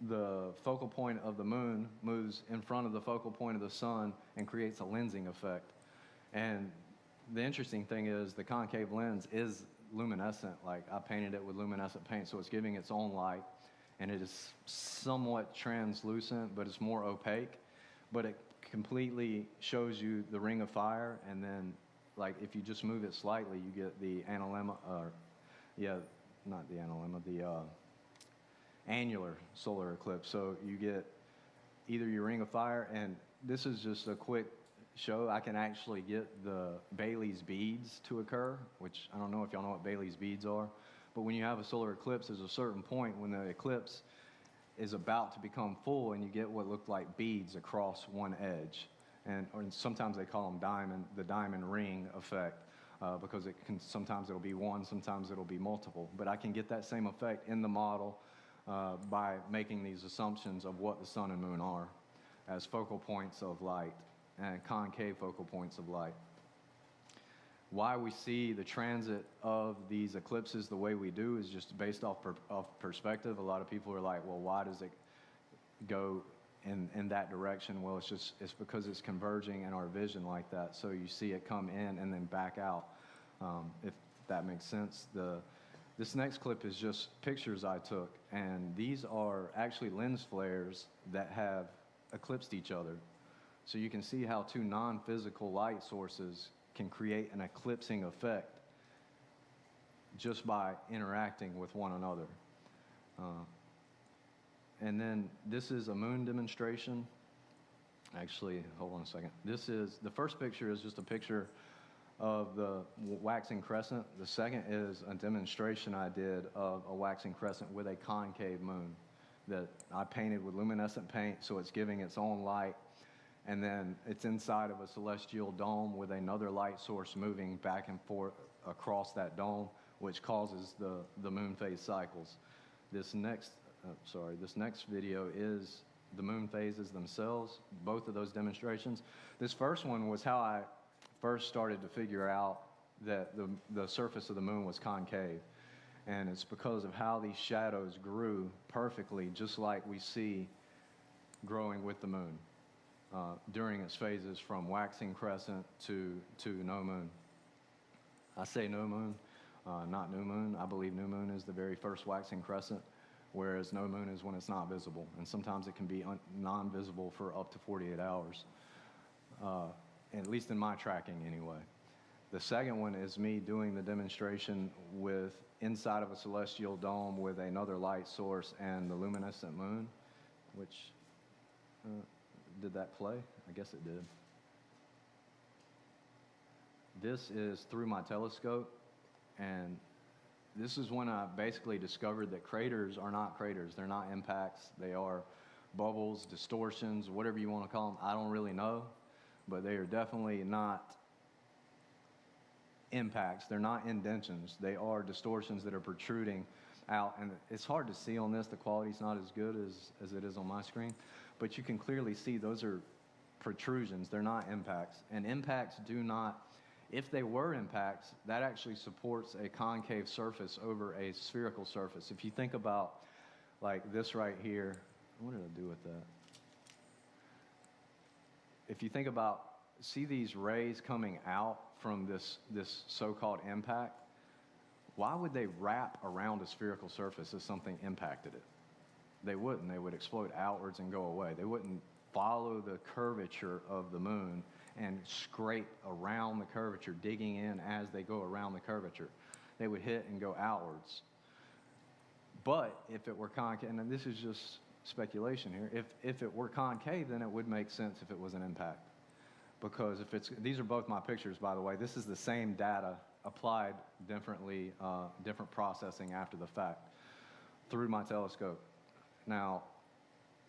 the focal point of the moon moves in front of the focal point of the sun and creates a lensing effect. And the interesting thing is the concave lens is luminescent. Like, I painted it with luminescent paint, so it's giving its own light, and it is somewhat translucent, but it's more opaque. But it completely shows you the ring of fire, and then, like, if you just move it slightly, you get the analemma, not the analemma, the annular solar eclipse. So you get either your ring of fire, and this is just a quick show. I can actually get the Bailey's beads to occur, which I don't know if y'all know what Bailey's beads are, but when you have a solar eclipse, there's a certain point when the eclipse is about to become full, and you get what look like beads across one edge. Or sometimes they call them the diamond ring effect, because sometimes it'll be one, sometimes it'll be multiple. But I can get that same effect in the model by making these assumptions of what the sun and moon are as focal points of light and concave focal points of light. Why we see the transit of these eclipses the way we do is just based off perspective. A lot of people are like, well, why does it go in that direction? Well, it's because it's converging in our vision like that. So you see it come in and then back out, if that makes sense. This next clip is just pictures I took, and these are actually lens flares that have eclipsed each other. So you can see how two non-physical light sources can create an eclipsing effect just by interacting with one another. And then this is a moon demonstration. Actually, hold on a second. The first picture is just a picture of the waxing crescent. The second is a demonstration I did of a waxing crescent with a concave moon that I painted with luminescent paint, so it's giving its own light. And then it's inside of a celestial dome with another light source moving back and forth across that dome, which causes the moon phase cycles. This next video is the moon phases themselves, both of those demonstrations. This first one was how I first started to figure out that the surface of the moon was concave. And it's because of how these shadows grew perfectly, just like we see growing with the moon during its phases from waxing crescent to no moon. I say no moon, not new moon. I believe new moon is the very first waxing crescent, whereas no moon is when it's not visible. And sometimes it can be non-visible for up to 48 hours, at least in my tracking anyway. The second one is me doing the demonstration with inside of a celestial dome with another light source and the luminescent moon, which, did that play? I guess it did. This is through my telescope, and this is when I basically discovered that craters are not craters. They're not impacts. They are bubbles, distortions, whatever you want to call them. I don't really know, but they are definitely not impacts. They're not indentions. They are distortions that are protruding out. And it's hard to see on this. The quality's not as good as it is on my screen. But you can clearly see those are protrusions. They're not impacts. And impacts do not, if they were impacts, that actually supports a concave surface over a spherical surface. If you think about like this right here, what did I do with that? If you think about, see these rays coming out from this so-called impact, why would they wrap around a spherical surface if something impacted it? They wouldn't. They would explode outwards and go away. They wouldn't follow the curvature of the moon and scrape around the curvature, digging in as they go around the curvature. They would hit and go outwards. But if it were concave, and this is just speculation here, if it were concave, then it would make sense if it was an impact. Because if it's, these are both my pictures, by the way. This is the same data applied differently, different processing after the fact through my telescope. Now,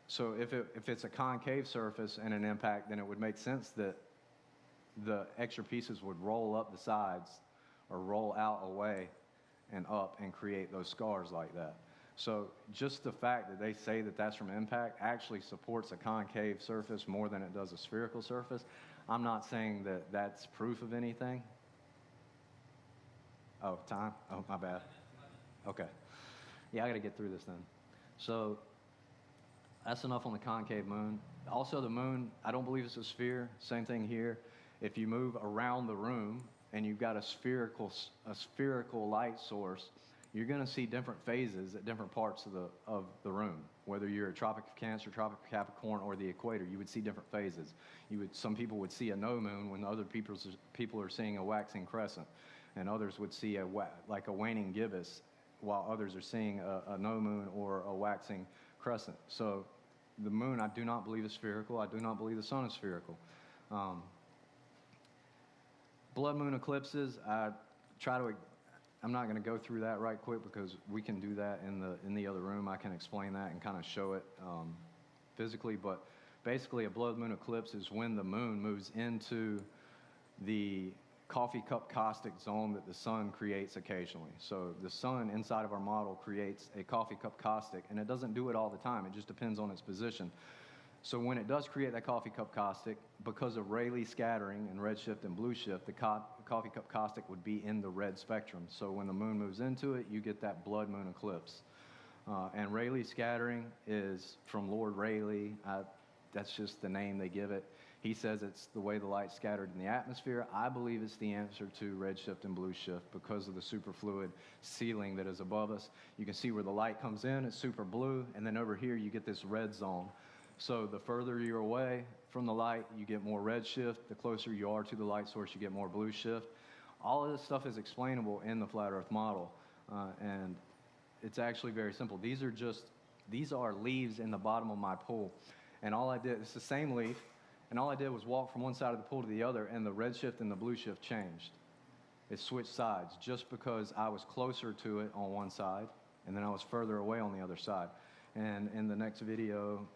so if it's a concave surface and an impact, then it would make sense that the extra pieces would roll up the sides or roll out away and up and create those scars like that. So just the fact that they say that that's from impact actually supports a concave surface more than it does a spherical surface. I'm not saying that that's proof of anything. Oh, time? Oh, my bad. Okay. Yeah, I got to get through this then. So that's enough on the concave moon. Also, the moon, I don't believe it's a sphere. Same thing here. If you move around the room and you've got a spherical light source, you're going to see different phases at different parts of the room. Whether you're a Tropic of Cancer, Tropic of Capricorn, or the equator, you would see different phases. Some people would see a no moon when other people are seeing a waxing crescent, and others would see like a waning gibbous, while others are seeing a no moon or a waxing crescent. So the moon, I do not believe is spherical. I do not believe the sun is spherical. Blood moon eclipses, I'm not going to go through that right quick because we can do that in the other room. I can explain that and kind of show it physically. But basically, a blood moon eclipse is when the moon moves into the coffee cup caustic zone that the sun creates occasionally. So the sun inside of our model creates a coffee cup caustic, and it doesn't do it all the time. It just depends on its position. So when it does create that coffee cup caustic, because of Rayleigh scattering and redshift and blue shift, the coffee cup caustic would be in the red spectrum. So when the moon moves into it, you get that blood moon eclipse. And Rayleigh scattering is from Lord Rayleigh. That's just the name they give it. He says it's the way the light's scattered in the atmosphere. I believe it's the answer to redshift and blue shift because of the superfluid ceiling that is above us. You can see where the light comes in, it's super blue, and then over here you get this red zone. So the further you're away from the light, you get more red shift. The closer you are to the light source, you get more blue shift. All of this stuff is explainable in the flat Earth model, and it's actually very simple. These are leaves in the bottom of my pool, and all I did, it's the same leaf, and all I did was walk from one side of the pool to the other, and the red shift and the blue shift changed. It switched sides just because I was closer to it on one side, and then I was further away on the other side. And in the next video,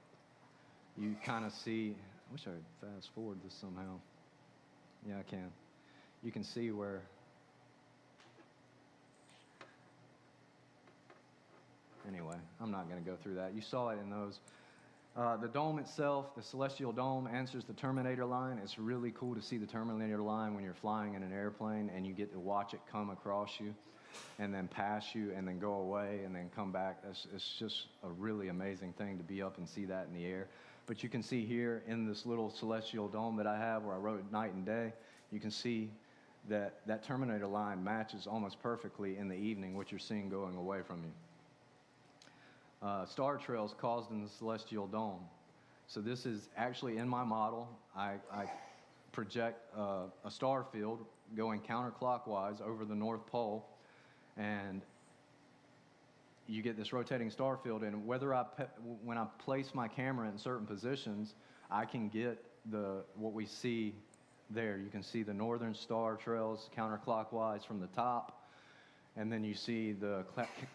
you kind of see, I wish I could fast forward this somehow. Yeah, I can. You can see where, anyway, I'm not going to go through that. You saw it in those. The dome itself, the celestial dome, answers the terminator line. It's really cool to see the terminator line when you're flying in an airplane and you get to watch it come across you and then pass you and then go away and then come back. It's just a really amazing thing to be up and see that in the air. But you can see here in this little celestial dome that I have where I wrote night and day, you can see that that terminator line matches almost perfectly in the evening what you're seeing going away from you. Star trails caused in the celestial dome. So this is actually in my model. I project a star field going counterclockwise over the North Pole, and you get this rotating star field, and when I place my camera in certain positions, I can get what we see there. You can see the northern star trails counterclockwise from the top, and then you see the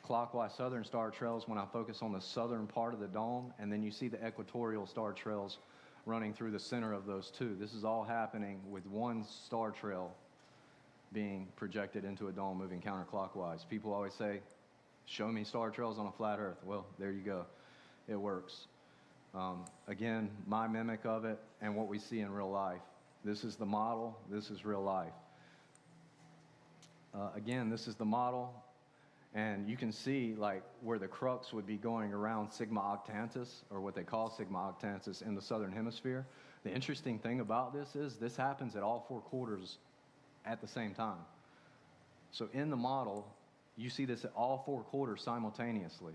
clockwise southern star trails when I focus on the southern part of the dome, and then you see the equatorial star trails running through the center of those two. This is all happening with one star trail being projected into a dome moving counterclockwise. People always say, show me star trails on a flat Earth. Well, there you go. It works. Again, my mimic of it and what we see in real life. This is the model. This is real life. Again, this is the model. And you can see like where the crux would be going around Sigma Octantis, or what they call Sigma Octantis in the southern hemisphere. The interesting thing about this is this happens at all four quarters at the same time. So in the model, you see this at all four quarters simultaneously.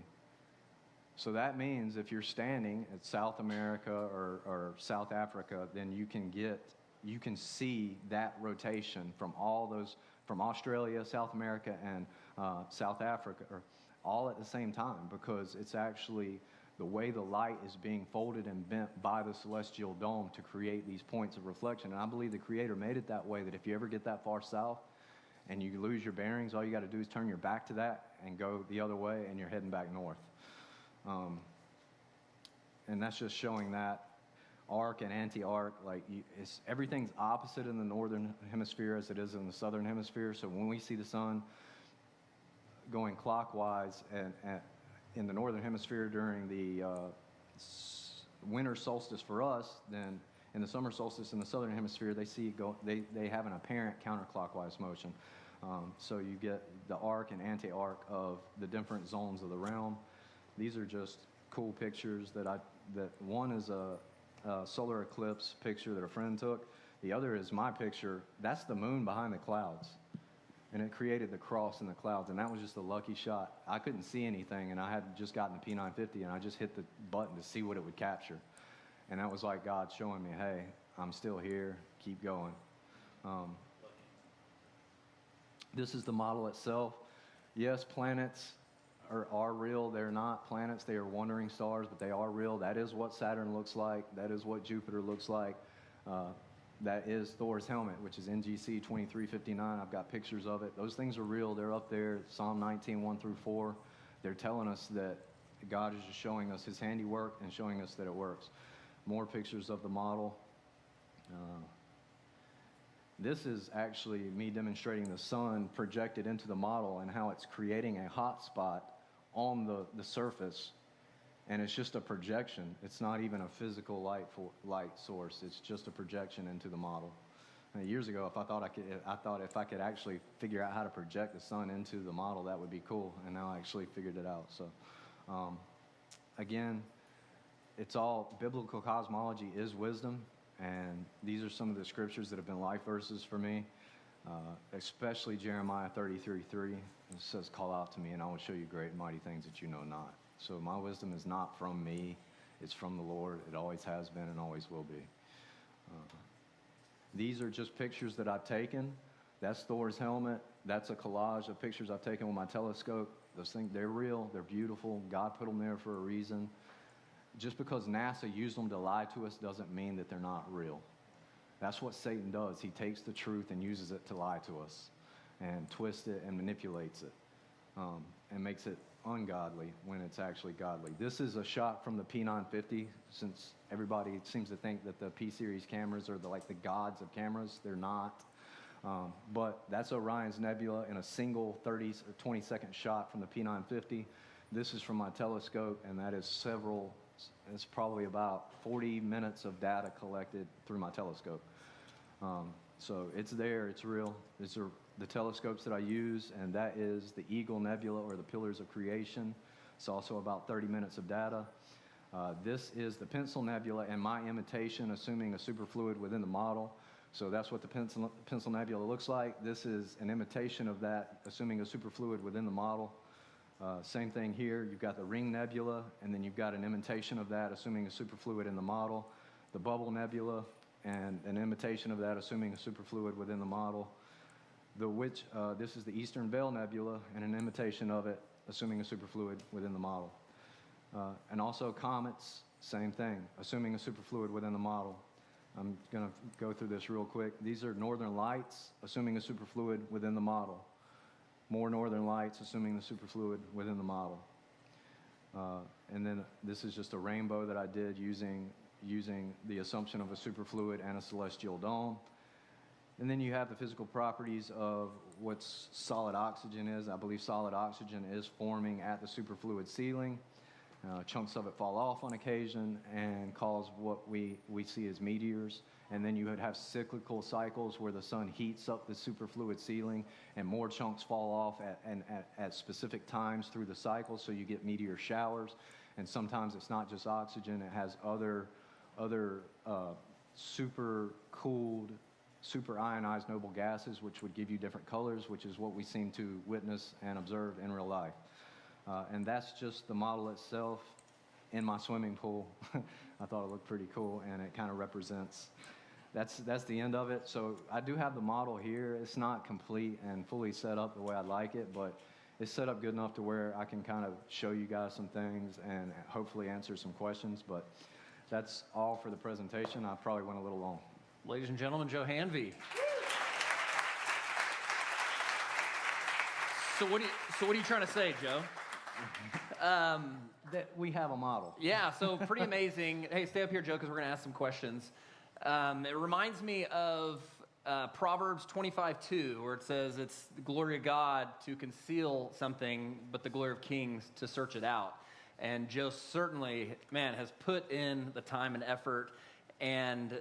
So that means if you're standing at South America or South Africa, then you can see that rotation from from Australia, South America, and South Africa, or all at the same time, because it's actually the way the light is being folded and bent by the celestial dome to create these points of reflection. And I believe the Creator made it that way, that if you ever get that far south and you lose your bearings, all you got to do is turn your back to that and go the other way, and you're heading back north. And that's just showing that arc and anti-arc, like everything's opposite in the northern hemisphere as it is in the southern hemisphere. So when we see the sun going clockwise and in the northern hemisphere during the winter solstice for us, then in the summer solstice in the southern hemisphere, they see it go. They have an apparent counterclockwise motion. So you get the arc and anti-arc of the different zones of the realm. These are just cool pictures that one is a solar eclipse picture that a friend took. The other is my picture. That's the moon behind the clouds. And it created the cross in the clouds. And that was just a lucky shot. I couldn't see anything, and I had just gotten the P950, and I just hit the button to see what it would capture. And that was like God showing me, hey, I'm still here. Keep going. This is the model itself. Yes, planets are real. They're not planets. They are wandering stars, but they are real. That is what Saturn looks like. That is what Jupiter looks like. That is Thor's helmet, which is NGC 2359. I've got pictures of it. Those things are real. They're up there. Psalm 19, 1 through 4. They're telling us that God is just showing us his handiwork and showing us that it works. More pictures of the model. This is actually me demonstrating the sun projected into the model and how it's creating a hot spot on the surface, and it's just a projection. It's not even a physical light source. It's just a projection into the model. And years ago, I thought if I could actually figure out how to project the sun into the model, that would be cool. And now I actually figured it out. So, again, it's all biblical cosmology is wisdom, and these are some of the scriptures that have been life verses for me. Especially Jeremiah 33:3. It says, call out to me and I will show you great and mighty things that you know not. So my wisdom is not from me, it's from the Lord. It always has been and always will be. These are just pictures that I've taken. That's Thor's helmet. That's a collage of pictures I've taken with my telescope. Those things, they're real, they're beautiful. God put them there for a reason. Just because NASA used them to lie to us doesn't mean that they're not real. That's what Satan does. He takes the truth and uses it to lie to us and twists it and manipulates it and makes it ungodly when it's actually godly. This is a shot from the P950, since everybody seems to think that the P-series cameras are like the gods of cameras. They're not. But that's Orion's Nebula in a single 30 or 20-second shot from the P950. This is from my telescope, and that is it's probably about 40 minutes of data collected through my telescope. So it's there, it's real. These are the telescopes that I use, and that is the Eagle Nebula, or the Pillars of Creation. It's also about 30 minutes of data. This is the Pencil Nebula and my imitation, assuming a superfluid within the model. So that's what the Pencil Nebula looks like. This is an imitation of that, assuming a superfluid within the model. Same thing here. You've got the Ring Nebula, and then you've got an imitation of that, assuming a superfluid in the model. The Bubble Nebula, and an imitation of that, assuming a superfluid within the model. This is the Eastern Veil Nebula, and an imitation of it, assuming a superfluid within the model. And also comets, same thing, assuming a superfluid within the model. I'm going to go through this real quick. These are Northern Lights, assuming a superfluid within the model. More Northern Lights, assuming the superfluid within the model. And then this is just a rainbow that I did using the assumption of a superfluid and a celestial dome. And then you have the physical properties of what solid oxygen is. I believe solid oxygen is forming at the superfluid ceiling. Chunks of it fall off on occasion and cause what we see as meteors. And then you would have cyclical cycles where the sun heats up the superfluid ceiling and more chunks fall off at specific times through the cycle, so you get meteor showers. And sometimes it's not just oxygen, it has other super cooled, super ionized noble gases, which would give you different colors, which is what we seem to witness and observe in real life. And that's just the model itself in my swimming pool. I thought it looked pretty cool, and it kind of represents, that's the end of it. So I do have the model here. It's not complete and fully set up the way I'd like it, but it's set up good enough to where I can kind of show you guys some things and hopefully answer some questions. But that's all for the presentation. I probably went a little long. Ladies and gentlemen, Joe Hanvey. So what are you trying to say, Joe? That we have a model. Yeah, so pretty amazing. Hey, stay up here, Joe, because we're going to ask some questions. It reminds me of Proverbs 25:2, where it says it's the glory of God to conceal something, but the glory of kings to search it out. And Joe certainly, man, has put in the time and effort. And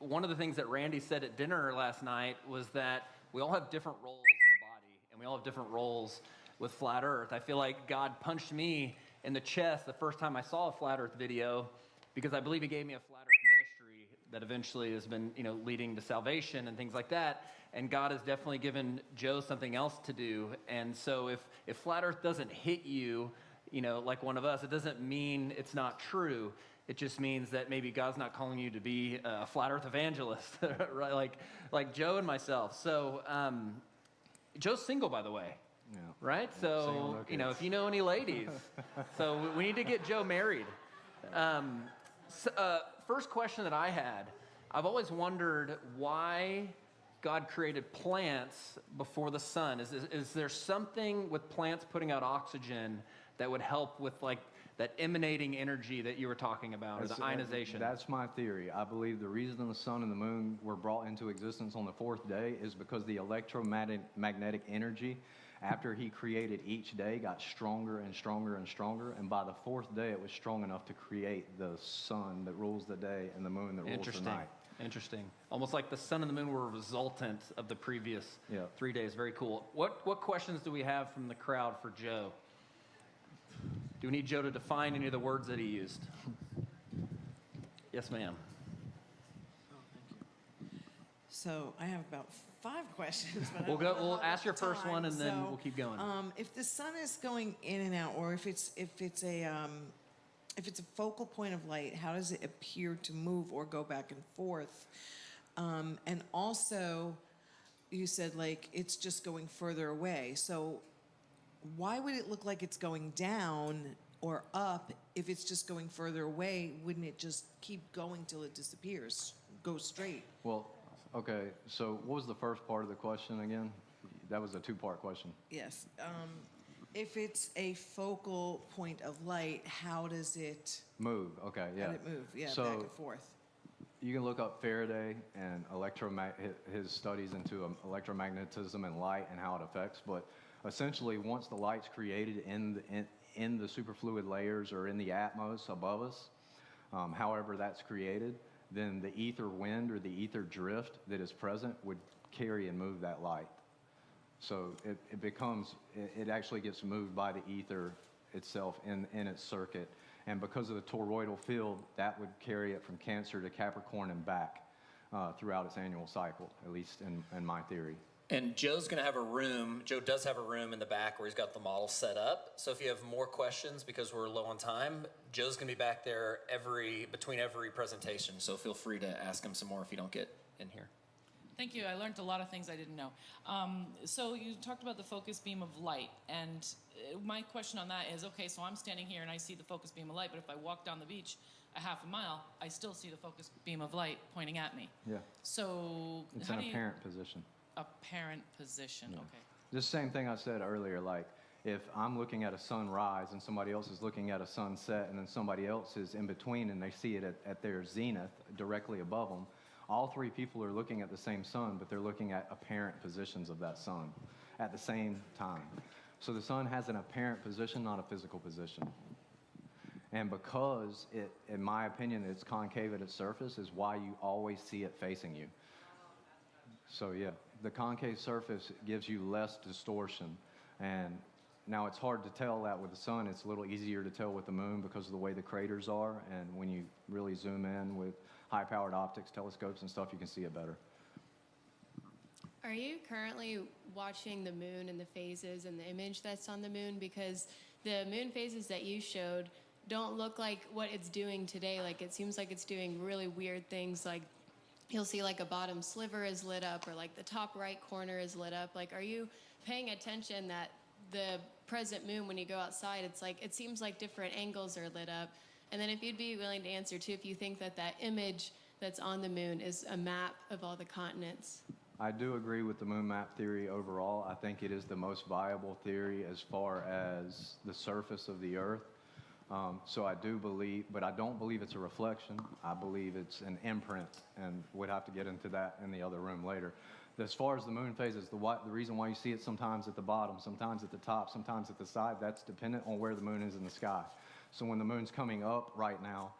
one of the things that Randy said at dinner last night was that we all have different roles in the body, and we all have different roles with Flat Earth. I feel like God punched me in the chest the first time I saw a Flat Earth video, because I believe he gave me a Flat Earth ministry that eventually has been, leading to salvation and things like that. And God has definitely given Joe something else to do. And so if Flat Earth doesn't hit you, like one of us, it doesn't mean it's not true. It just means that maybe God's not calling you to be a Flat Earth evangelist, right? Like Joe and myself. So Joe's single, by the way. Yeah. Right? So, if you know any ladies. So we need to get Joe married. First question that I had, I've always wondered why God created plants before the sun. Is there something with plants putting out oxygen that would help with like that emanating energy that you were talking about, or the ionization? That's my theory. I believe the reason the sun and the moon were brought into existence on the fourth day is because the electromagnetic energy after he created each day got stronger and stronger and stronger, and by the fourth day it was strong enough to create the sun that rules the day and the moon that rules the night. Interesting. Almost like the sun and the moon were a resultant of the previous 3 days. Very cool. What questions do we have from the crowd for Joe? Do we need Joe to define any of the words that he used? Yes, ma'am. Oh, thank you. So I have about 5 questions. But We'll ask your first one, and then we'll keep going. If the sun is going in and out, or if it's a focal point of light, how does it appear to move or go back and forth? And also, you said like it's just going further away. So why would it look like it's going down or up if it's just going further away? Wouldn't it just keep going till it disappears, go straight? Well, okay, so what was the first part of the question again? That was a 2-part question. Yes. If it's a focal point of light, how does it Move, okay, yeah. How does it move? Yeah, So, back and forth. you can look up Faraday and his studies into electromagnetism and light and how it affects, but essentially once the light's created in the superfluid layers or in the atmos above us, however that's created, then the ether wind or the ether drift that is present would carry and move that light. So it actually gets moved by the ether itself in its circuit. And because of the toroidal field, that would carry it from Cancer to Capricorn and back throughout its annual cycle, at least in my theory. And Joe's going to have a room. Joe does have a room in the back where he's got the model set up. So if you have more questions because we're low on time, Joe's going to be back there between every presentation. So feel free to ask him some more if you don't get in here. Thank you. I learned a lot of things I didn't know. So you talked about the focus beam of light, and my question on that is, okay, so I'm standing here and I see the focus beam of light, but if I walk down the beach a half a mile, I still see the focus beam of light pointing at me. Yeah. So It's an apparent position. Apparent position, Yeah. okay. The same thing I said earlier, like if I'm looking at a sunrise and somebody else is looking at a sunset and then somebody else is in between and they see it at their zenith directly above them, all 3 people are looking at the same sun, but they're looking at apparent positions of that sun at the same time. So the sun has an apparent position, not a physical position. And because in my opinion, it's concave at its surface is why you always see it facing you. So yeah, the concave surface gives you less distortion. And now it's hard to tell that with the sun. It's a little easier to tell with the moon because of the way the craters are. And when you really zoom in with high-powered optics, telescopes and stuff, you can see it better. Are you currently watching the moon and the phases and the image that's on the moon? Because the moon phases that you showed don't look like what it's doing today. Like it seems like it's doing really weird things, like you'll see like a bottom sliver is lit up or like the top right corner is lit up. Like, are you paying attention that the present moon, when you go outside, it's like, it seems like different angles are lit up? And then if you'd be willing to answer too, if you think that that image that's on the moon is a map of all the continents. I do agree with the moon map theory overall. I think it is the most viable theory as far as the surface of the Earth. So I do believe, but I don't believe it's a reflection. I believe it's an imprint, and we'd have to get into that in the other room later. As far as the moon phases, the reason why you see it sometimes at the bottom, sometimes at the top, sometimes at the side, that's dependent on where the moon is in the sky. So when the moon's coming up right now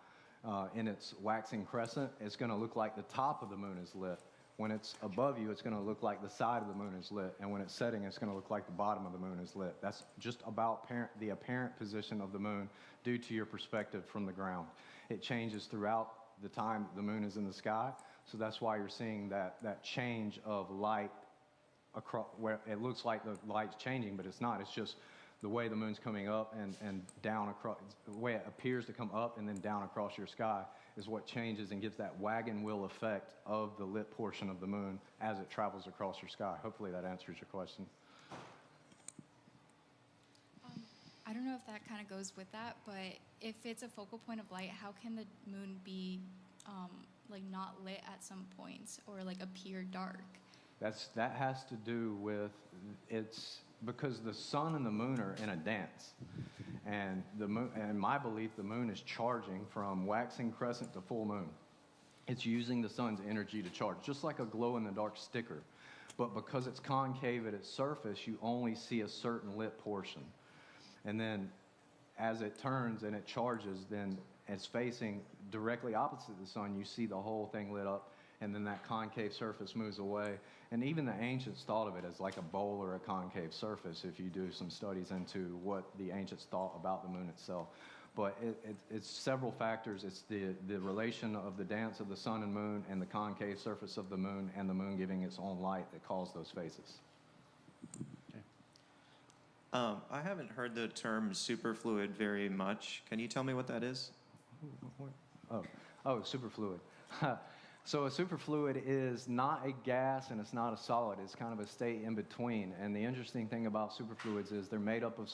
in its waxing crescent, it's going to look like the top of the moon is lit. When it's above you, it's going to look like the side of the moon is lit. And when it's setting, it's going to look like the bottom of the moon is lit. That's just about the apparent position of the moon due to your perspective from the ground. It changes throughout the time the moon is in the sky. So that's why you're seeing that change of light across, where it looks like the light's changing, but it's not. It's just the way the moon's coming up and down across, the way it appears to come up and then down across your sky is what changes and gives that wagon wheel effect of the lit portion of the moon as it travels across your sky. Hopefully that answers your question. I don't know if that kind of goes with that, but if it's a focal point of light, how can the moon be like not lit at some points or like appear dark? That has to do with it's because the sun and the moon are in a dance, and the moon, in my belief, the moon is charging from waxing crescent to full moon. It's using the sun's energy to charge, just like a glow-in-the-dark sticker. But because it's concave at its surface, you only see a certain lit portion. And then as it turns and it charges, then it's facing directly opposite the sun. You see the whole thing lit up, and then that concave surface moves away. And even the ancients thought of it as like a bowl or a concave surface if you do some studies into what the ancients thought about the moon itself. But it's several factors. It's the relation of the dance of the sun and moon and the concave surface of the moon and the moon giving its own light that cause those phases. I haven't heard the term superfluid very much. Can you tell me what that is? Superfluid. So a superfluid is not a gas and it's not a solid. It's kind of a state in between. And the interesting thing about superfluids is they're made up of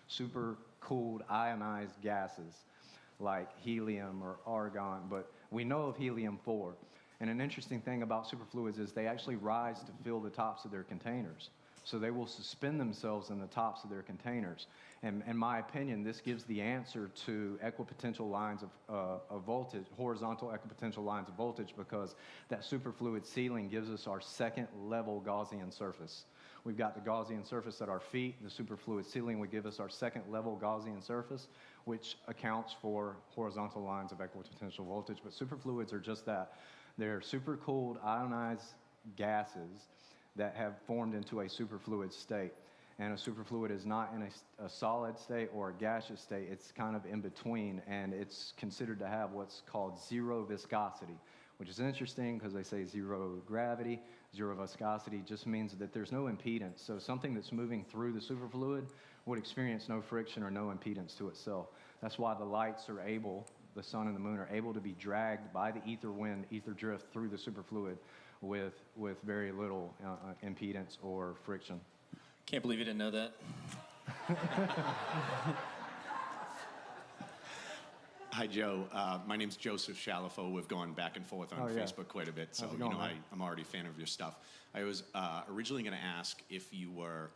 super-cooled ionized gases like helium or argon, but we know of helium-4. And an interesting thing about superfluids is they actually rise to fill the tops of their containers. So they will suspend themselves in the tops of their containers. And in my opinion, this gives the answer to equipotential lines of voltage, horizontal equipotential lines of voltage, because that superfluid sealing gives us our second level Gaussian surface. We've got the Gaussian surface at our feet. The superfluid sealing would give us our second level Gaussian surface, which accounts for horizontal lines of equipotential voltage. But superfluids are just that. They're supercooled ionized gases that have formed into a superfluid state. And a superfluid is not in a solid state or a gaseous state. It's kind of in between, and it's considered to have what's called zero viscosity, which is interesting because they say zero gravity, zero viscosity just means that there's no impedance. So something that's moving through the superfluid would experience no friction or no impedance to itself. That's why the lights are able, the sun and the moon are able to be dragged by the ether wind, ether drift through the superfluid with very little impedance or friction. Can't believe you didn't know that. Hi, Joe. My name's Joseph Shalafo. We've gone back and forth on Facebook quite a bit, so I'm already a fan of your stuff. I was originally going to ask if you were,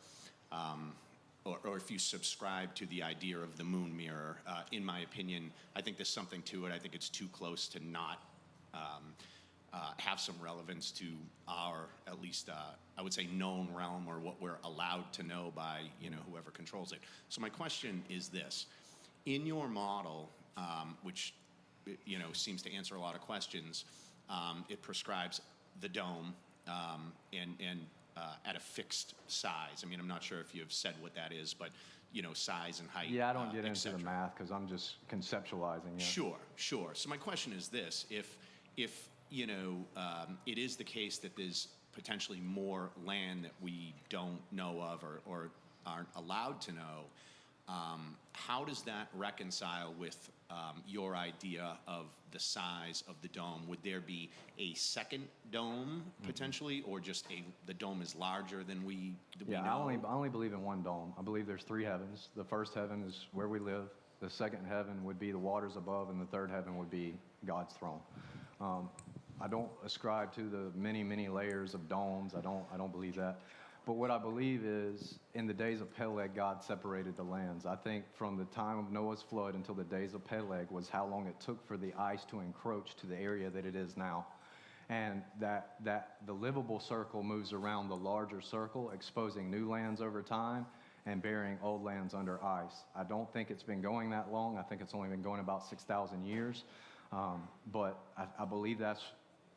or if you subscribe to the idea of the moon mirror. In my opinion, I think there's something to it. I think it's too close to not have some relevance to our, at least, I would say, known realm, or what we're allowed to know by, whoever controls it. So my question is this. In your model, which, seems to answer a lot of questions, it prescribes the dome and at a fixed size. I mean, I'm not sure if you've said what that is, but, size and height. Yeah, I don't get into the math because I'm just conceptualizing. Yeah. Sure. So my question is this. If it is the case that there's potentially more land that we don't know of or aren't allowed to know, how does that reconcile with your idea of the size of the dome? Would there be a second dome potentially, or just the dome is larger than we know? I only believe in one dome. I believe there's three heavens. The first heaven is where we live. The second heaven would be the waters above, and the third heaven would be God's throne. I don't ascribe to the many, many layers of domes. I don't believe that. But what I believe is, in the days of Peleg, God separated the lands. I think from the time of Noah's flood until the days of Peleg was how long it took for the ice to encroach to the area that it is now. And that the livable circle moves around the larger circle, exposing new lands over time and burying old lands under ice. I don't think it's been going that long. I think it's only been going about 6,000 years. But I believe that's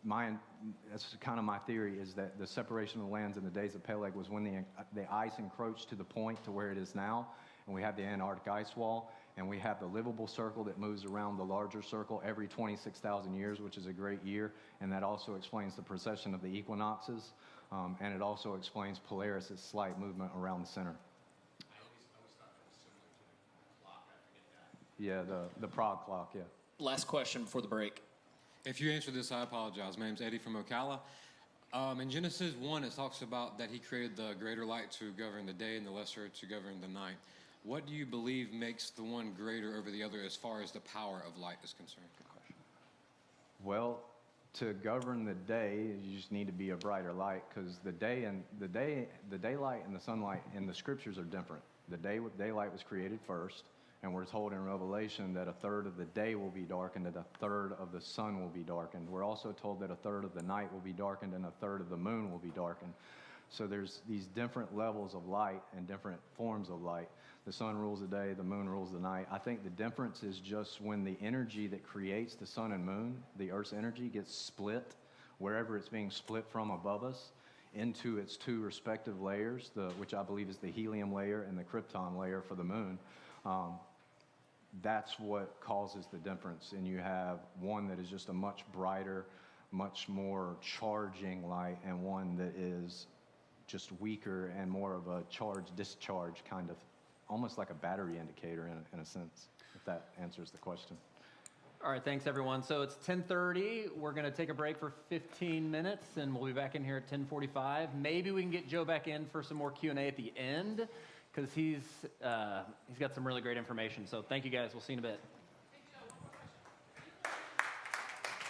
kind of my theory, is that the separation of the lands in the days of Peleg was when the ice encroached to the point to where it is now, and we have the Antarctic ice wall, and we have the livable circle that moves around the larger circle every 26,000 years, which is a great year, and that also explains the precession of the equinoxes, and it also explains Polaris' slight movement around the center. I always thought that was similar to the clock. I forget that. Yeah, the Prague clock, yeah. Last question before the break. If you answer this, I apologize. My name's Eddie from Ocala. In Genesis 1, it talks about that he created the greater light to govern the day and the lesser to govern the night. What do you believe makes the one greater over the other as far as the power of light is concerned? Good question. Well, to govern the day, you just need to be a brighter light, because the daylight and the sunlight in the scriptures are different. The daylight was created first, and we're told in Revelation that a third of the day will be darkened and a third of the sun will be darkened. We're also told that a third of the night will be darkened and a third of the moon will be darkened. So there's these different levels of light and different forms of light. The sun rules the day, the moon rules the night. I think the difference is just when the energy that creates the sun and moon, the Earth's energy, gets split, wherever it's being split from above us, into its two respective layers, which I believe is the helium layer and the krypton layer for the moon. That's what causes the difference. And you have one that is just a much brighter, much more charging light, and one that is just weaker and more of a charge-discharge kind of, almost like a battery indicator in a sense, if that answers the question. All right, thanks everyone. So it's 10:30. We're going to take a break for 15 minutes, and we'll be back in here at 10:45. Maybe we can get Joe back in for some more Q&A at the end, because he's got some really great information. So thank you guys. We'll see you in a bit.